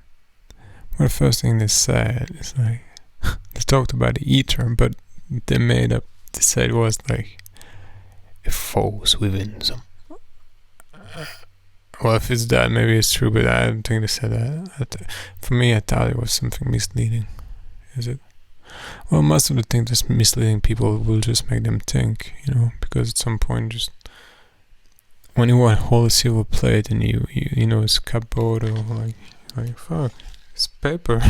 the first thing they said is like, they talked about the ether, but they said it was like a force within some. Well, if it's that, maybe it's true, but I don't think they said that. For me, I thought it was something misleading. Is it? Well, most of the things that's misleading people will just make them think, because at some point, just when you want to hold a silver plate and you know it's cupboard or like fuck, it's paper.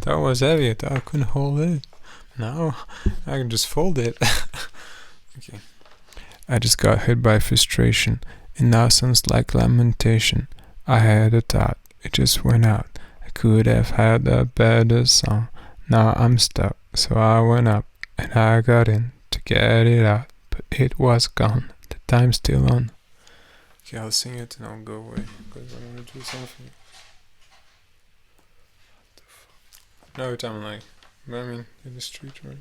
That was heavy. I thought I couldn't hold it. Now I can just fold it. Okay. I just got hit by frustration. It now sounds like lamentation. I had a thought. It just went out. I could have had a better song. Now I'm stuck. So I went up and I got in to get it out, but it was gone. The time's still on. Okay, I'll sing it and I'll go away because I want to do something. What the fuck? No, I'm like, I mean, in the street, right?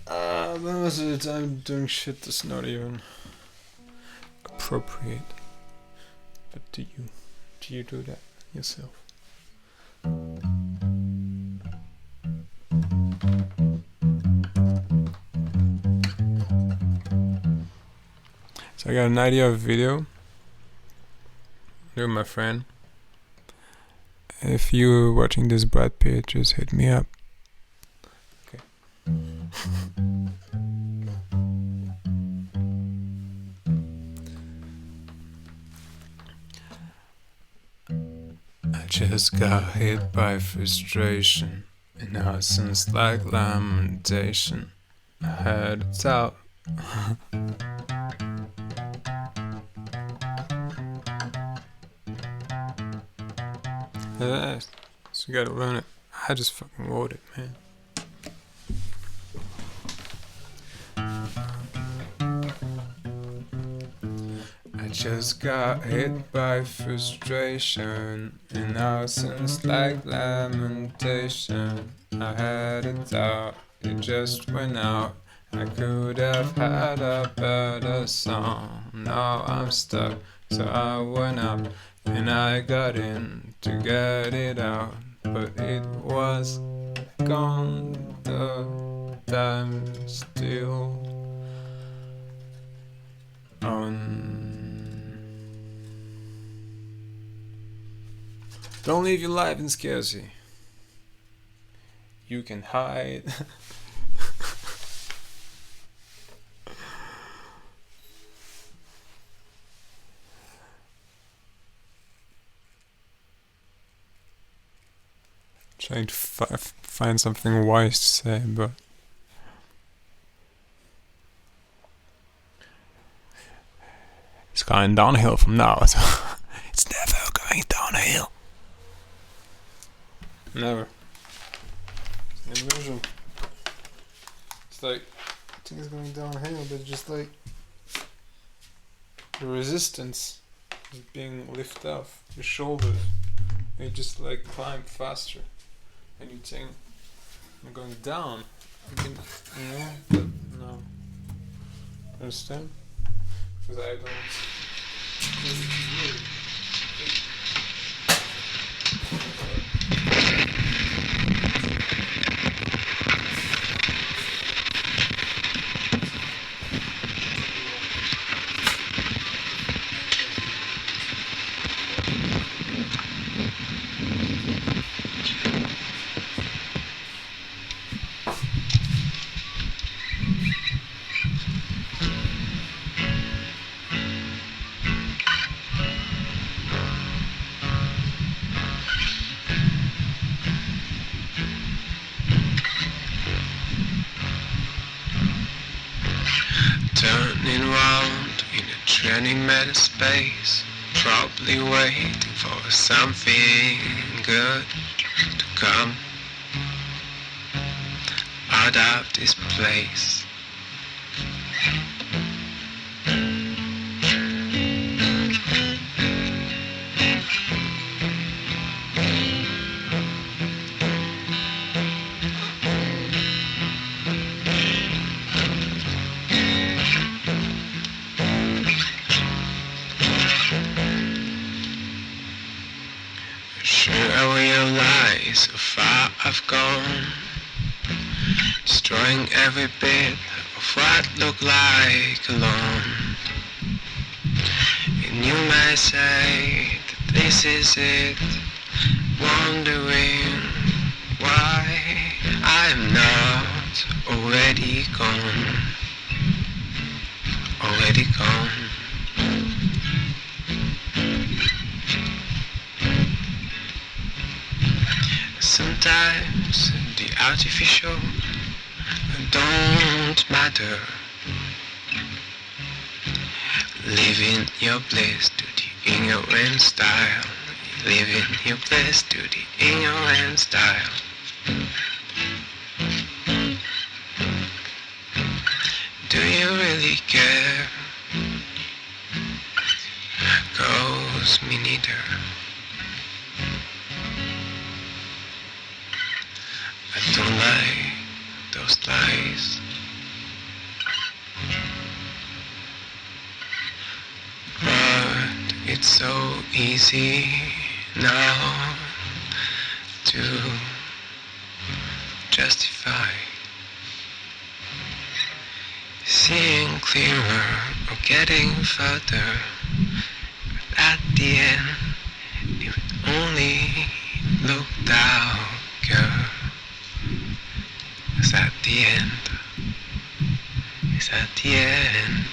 But most of the time I'm doing shit that's not even appropriate. But do you do that yourself? So I got an idea of a video with my friend. If you're watching this Brad Pitt, just hit me up. Okay. I just got hit by frustration. It now sounds like lamentation. I had a doubt. So you gotta learn it. I just fucking wrote it, man. I just got hit by frustration. It now sounds like lamentation. I had a doubt, it just went out. I could have had a better song. Now I'm stuck, so I went up and I got in to get it out, but it was gone. The time still on. Don't live your life in scarcity. You can hide. Trying to find something wise to say, but it's going downhill from now. So it's never going downhill. Never. It's an illusion. It's like things going downhill, but just like the resistance is being lifted off your shoulders. And you just like climb faster, and you think I'm going down. I can, but no. Understand? Because I don't. Turning round in a training metal space, probably waiting for something good to come out of this place. Sure, I realize how far I've gone, destroying every bit of what looked like alone. And you might say that this is it, wondering why I'm not already gone, already gone. Sometimes the artificial don't matter. Living your bliss to the ignorant style. Living your bliss to the ignorant style. Do you really care? Goes me neither. I don't like those lies. But it's so easy now to justify seeing clearer or getting further. But at the end, it would only look darker. 'Cause at the end, it's at the end.